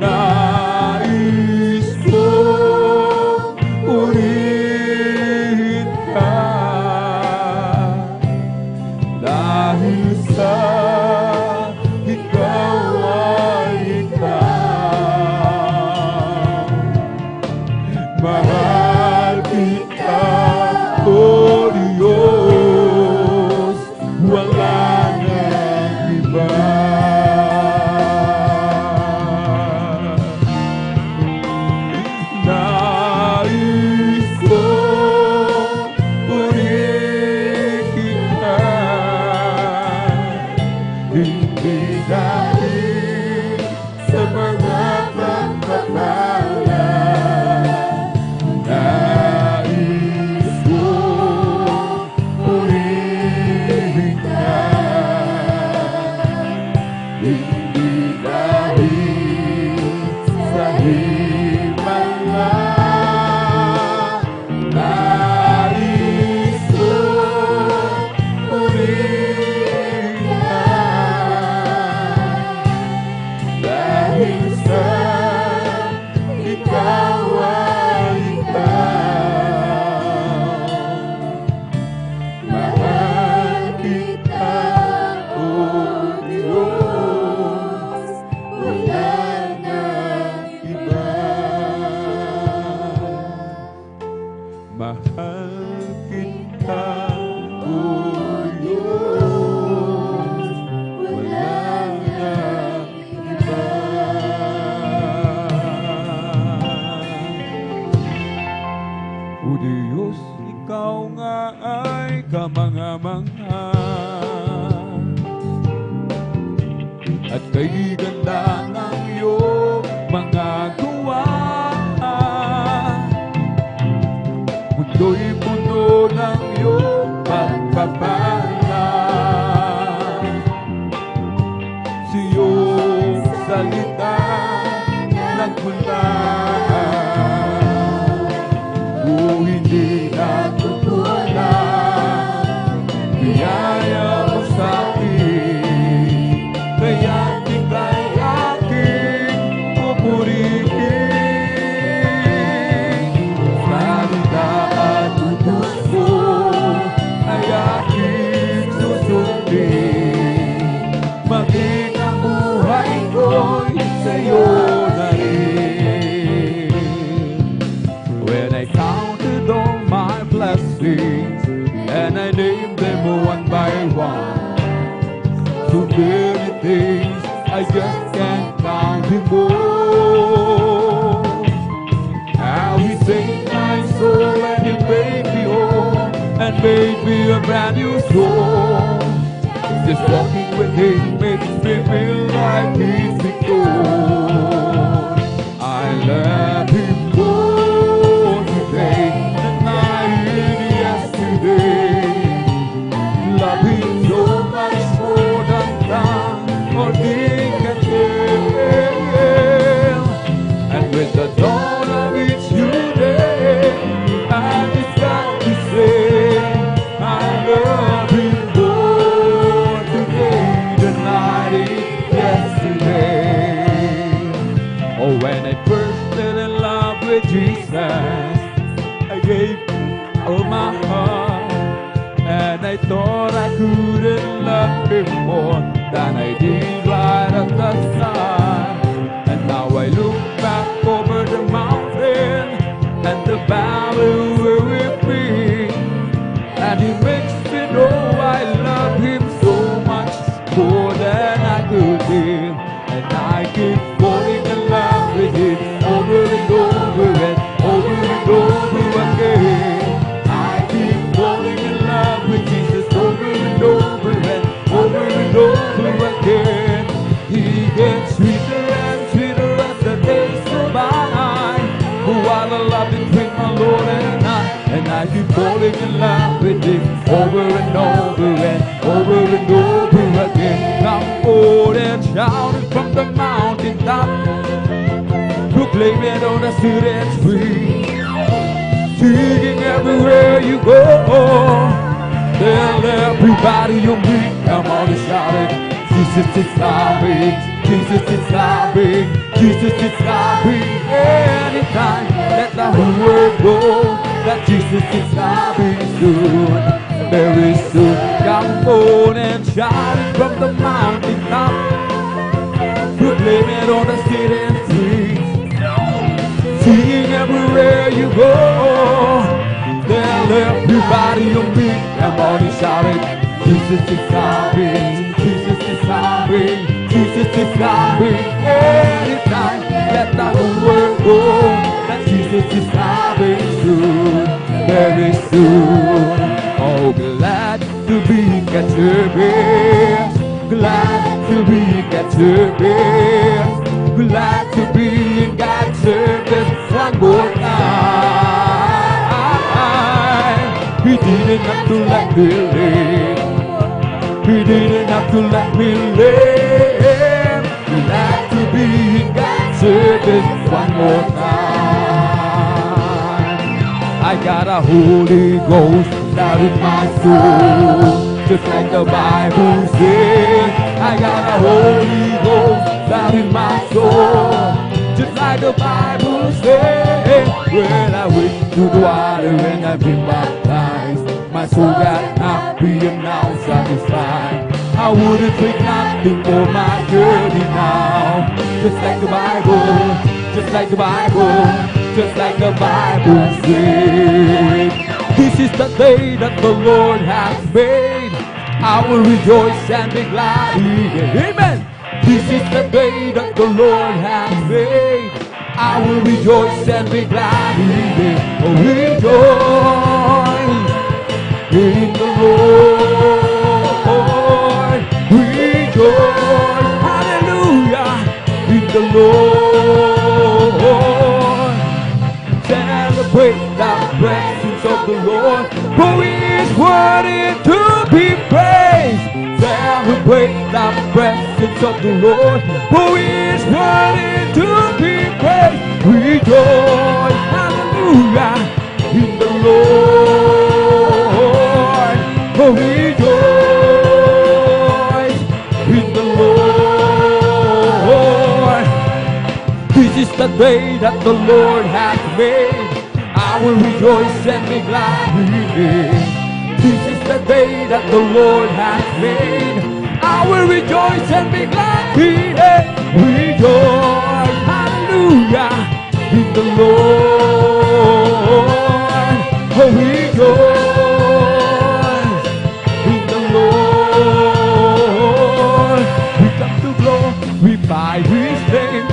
Nais kong purihin ka, dahil sa ikaw ay ikaw. Mahal kita, O Diyos, wala nang iba. Nais kong purihin ka, hindi dahil sa mga pagpapala. kamanga-manga. At kay ganda ng iyong mga gawa, mundo'y puno ng iyong pagpapala. Sa iyong salita nagmula, o hindi natutunan, biyaya mo sa akin, kaya ika'y aking pupurihin. Salita at utos mo ay aking susundin, maging ang buhay ko'y sa'yo na rin. When I counted all my blessings and I named them one by one, so many things I just can't count them all. How He saved my soul and He made me whole and made me a brand new soul. Just walking with Him makes me feel like He's secure. I love Him more today than I did yesterday. Love Him so much more than time or thing can tell. And with the dawn of each new day, I just got to say, I love Him more today than I did yesterday. Oh, when I first fell in love with Jesus, I gave all my heart, and I thought I couldn't love Him more than I did right at the start. And now I look back over the mountain and the valley where we've been, and He makes me know I love Him so much more than I could give. And I keep falling in love with Him over and over and over again. I keep falling in love with Jesus over and over again. He gets sweeter and sweeter as the days go by. While the love between my Lord and I keep falling in love with Him over and over again. Come forward and shout it from the mountaintop, proclaim it on the city and street, singing everywhere you go. Tell everybody you meet, come on and shout it. Jesus is coming, Jesus is coming, Jesus is coming. Anytime, let the whole world know that Jesus is coming soon, very soon. Come on and shout it from the mountaintop, proclaim it on the city and streets, singing everywhere you go. Tell everybody you meet, come on and shout it. Jesus is coming, Jesus is coming, Jesus is coming. Anytime, let the whole world know that Jesus is coming soon, very soon. Oh, glad to be at your best, glad to be at your best, glad to be in God's service one more time. He didn't have to let me live, He didn't have to let me live. Glad to be in God's service one more time. I got a Holy Ghost down in my soul, just like the Bible says. I got a Holy Ghost down in my soul, just like the Bible says. When I went to the water and I've been baptized, my soul got happy and now satisfied. I wouldn't take nothing for my journey now. Just like the Bible, just like the Bible, just like the Bible says. This is the day that the Lord has made. I will rejoice and be glad in it. Amen. This is the day that the Lord has made. I will rejoice and be glad in it. Oh, rejoice in the celebrate the presence of the Lord, who is worthy to be praised. Celebrate the presence of the Lord, who is worthy to be praised. Rejoice, hallelujah, in the Lord. Oh, rejoice in the Lord. This is the day that the Lord has made. I will rejoice and be glad in it. This is the day that the Lord has made. I will rejoice and be glad in it. Rejoice, hallelujah, in the Lord. Oh, rejoice in the Lord. We come to glorify His name.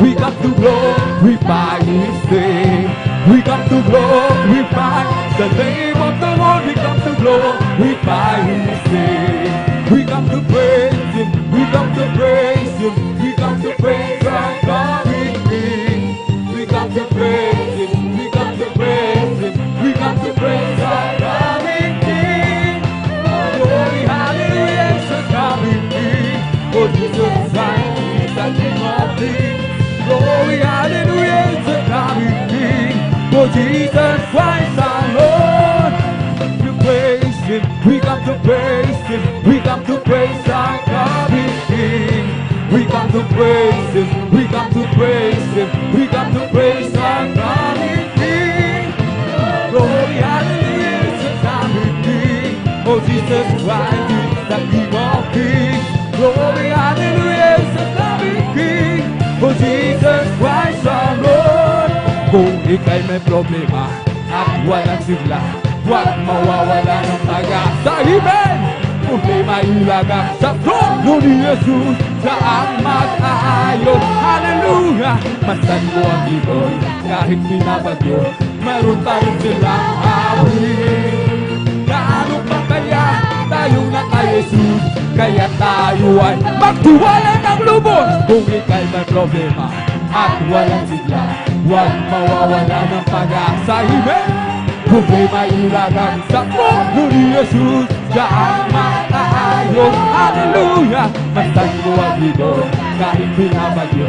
We come to glorify His name. We come to glorify the name of the Lord. We come to glorify His name. We come to praise Him. We come to praise Him. We come to praise our God in King. We come to praise Him. We come to praise Him. We come to praise our God in King. Glory, hallelujah, is the coming King. Oh, Jesus Christ is the King of Kings. Glory, hallelujah, is the coming King. Oh, Jesus Christ our Lord. We praise Him. We come to praise Him. We come to praise our coming King. We come to praise Him. We come to praise Him. We come to praise our coming King. Glory, hallelujah, is the coming King. Oh, Jesus Christ is the King of Kings. Glory, hallelujah, is the coming King. Oh, Jesus Christ our Lord. Kung ika'y may problema at walang sigla, huwag mawawala ng pag-asa. Amen! Problema ilagak sa trono ni Jesus, saan mag-aayos. Hallelujah! Masan mo ang ibon, kahit pinabagyo, mayroon pa rin silang awit. Gaano pa kaya tayo na kay Jesus, kaya tayo ay magtiwala ng lubos. Kung ika'y may problema at walang sigla, huwag mawawala ng pag-asa. Amen! Problema ilagak sa trono ni Jesus, saan mag-aayos. Hallelujah! Masan mo ang ibon, kahit pinabagyo,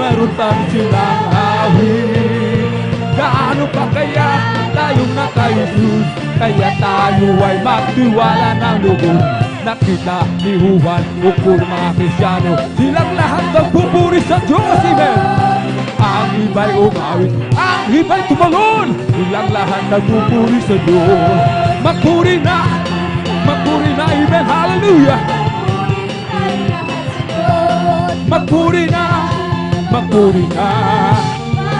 mayroon pa rin silang awit. Gaano pa kaya tayong naka Jesus, kaya tayo ay magtiwala ng lubos. Nakita ni Juan, ukol mga Kristyano, silang lahat nagpupuri sa Diyos. Amen! Ang iba'y umawit, ang iba'y tumalon, silang lahat nagpupuri sa Diyos. Magpuri na, amen, hallelujah. Magpuri na, magpuri na,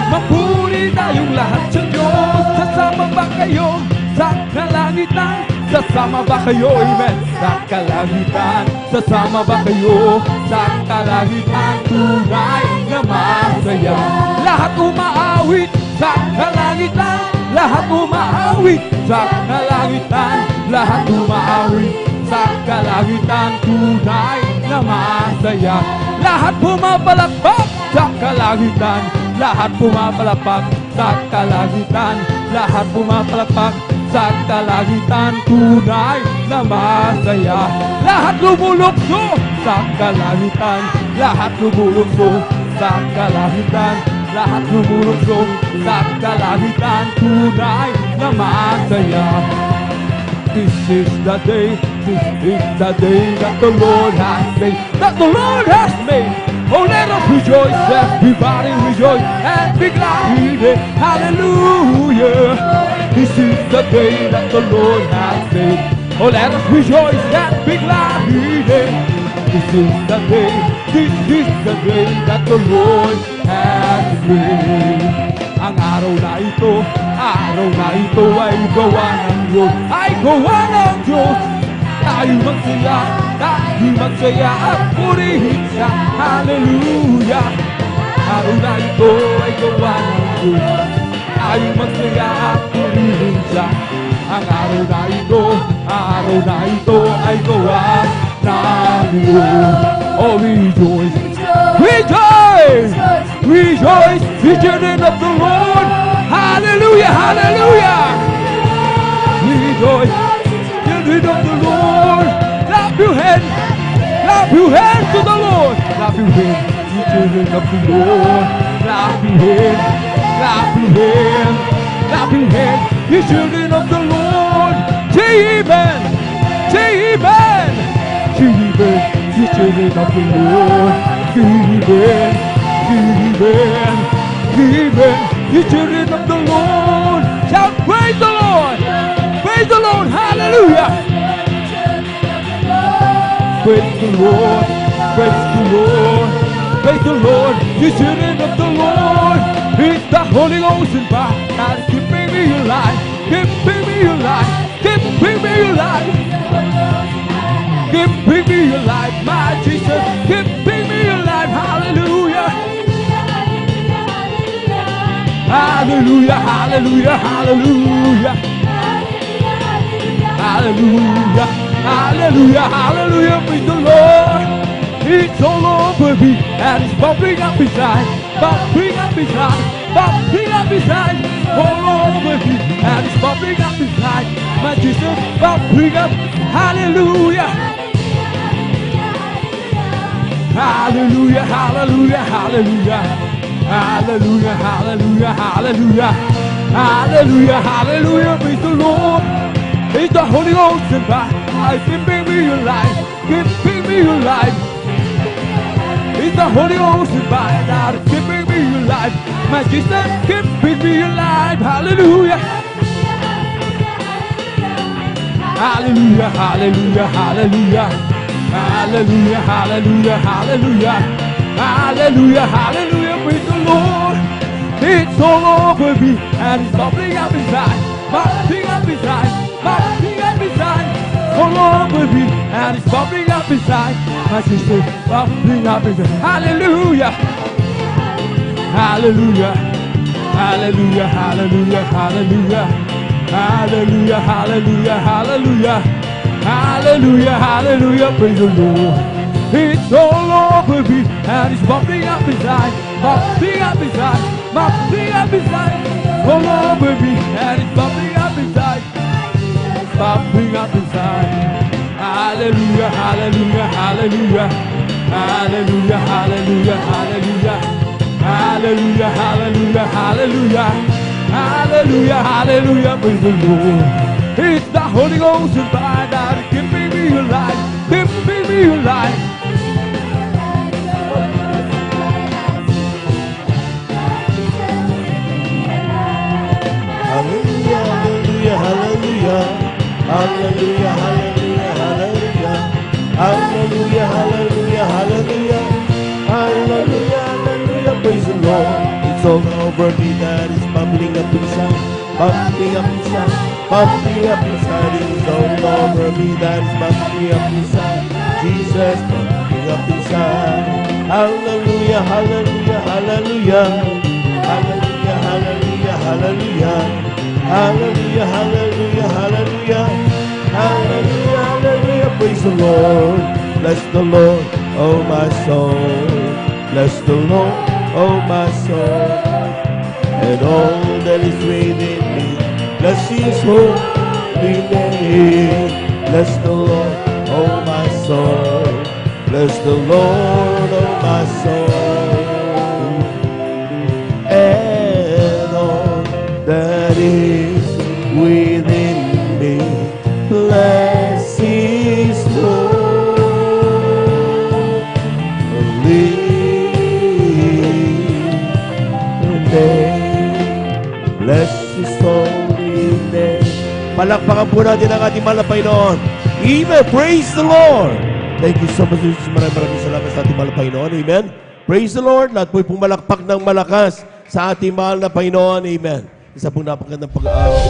magpuri tayong lahat sa Diyos. Sasama ba kayo sa kalangitan? Sasama ba kayo, amen, sa kalangitan? Sasama ba kayo sa kalangitan? Tunay na masaya. Lahat umaawit sa kalangitan, lahat umaawit sa kalangitan, lahat umaawit sa kalangitan. Tunay na masaya. Lahat pumapalakpak sa kalangitan, lahat pumapalakpak sa kalangitan, lahat pumapalakpak sa kalangitan. Tunay na masaya. Lahat lumulukso sa kalangitan, lahat lumulukso sa kalangitan, lahat lumulukso sa kalangitan. Tunay na masaya. This is the day that the Lord has made, that the Lord has made. Oh, let us rejoice, everybody rejoice and be glad in it. Hallelujah. This is the day that the Lord has made. Oh, let us rejoice and be glad in it. This is the day that the Lord has made. Ang araw na ito ay gawa ng Diyos, ay gawa ng Diyos. Tayo magsaya at purihin siya. Hallelujah. Araw na ito ay gawa ng Diyos, tayo magsaya at purihin siya. Ang araw na ito ay gawa ng Diyos. Oh, rejoice, rejoice, rejoice in the name of the Lord. Hallelujah, your hands to the Lord. Clap your hands, you children of the Lord. Clap your hands, clap your hands, clap your hands, you children of the Lord. Amen, amen, amen, you children of the Lord. Amen, amen, amen, you children of the Lord. Shout, praise the Lord, praise the Lord, hallelujah. Praise the Lord, praise the Lord, praise the Lord, you children of the Lord. It's the Holy Ghost and fire that is keeping me alive, keeping me alive, keeping me alive, keeping me alive, my Jesus, keeping me alive, hallelujah. Hallelujah, hallelujah, hallelujah. Hallelujah, hallelujah, hallelujah, praise the Lord. It's all over me and it's bubbling up inside, bubbling up inside, bubbling up inside. All over me and it's bubbling up inside. My Jesus, bubbling up. Hallelujah. Hallelujah, hallelujah, hallelujah. Hallelujah, hallelujah, hallelujah. Hallelujah, hallelujah, praise the Lord. It's the Holy Ghost and fire, keeping me alive, keeping me alive. It's the Holy Ghost and fire that is keeping me alive. My Jesus, keeping me alive. Hallelujah. Hallelujah, hallelujah, hallelujah. Hallelujah, hallelujah, hallelujah. Hallelujah, hallelujah, praise the Lord. It's all over me and it's bubbling up inside, bubbling up inside, bubbling up inside. All over me and it's bubbling up inside. My sister, bubbling up inside. Hallelujah, hallelujah, hallelujah, hallelujah, hallelujah, hallelujah, hallelujah, hallelujah, hallelujah, hallelujah, praise the Lord. It's all over me and it's bubbling up inside, bubbling up inside, bubbling up inside. All over me and it's bubbling up inside, bubbling up inside. Hallelujah, hallelujah, hallelujah, hallelujah, hallelujah, hallelujah, hallelujah, hallelujah, hallelujah, hallelujah, hallelujah, praise the Lord. It's the Holy Ghost and fire that is keeping me alive, keeping me alive. Hallelujah, hallelujah, hallelujah, hallelujah, hallelujah, hallelujah, hallelujah, hallelujah, hallelujah, hallelujah, praise the Lord. It's all over me that is bubbling up inside, bubbling up inside, bubbling up inside. It's all over me that is bubbling up inside. Jesus, bubbling up inside. Hallelujah, hallelujah, hallelujah, hallelujah, hallelujah, hallelujah. Hallelujah, hallelujah, hallelujah, hallelujah, hallelujah, praise the Lord. Bless the Lord, oh my soul. Bless the Lord, oh my soul. And all that is within me, bless His holy name. Bless the Lord, oh my soul. Bless the Lord, oh my soul. And all that is within me, bless His holy name. Bless His holy name. Palakpakan po natin ang ating mahal na Panginoon. Amen. Praise the Lord. Thank you so much. Maraming salamat sa ating mahal na Panginoon. Amen. Praise the Lord. Lahat po'y pumalakpak ng malakas sa ating mahal na Panginoon. Amen. Isa pong napakagandang pag-aaral.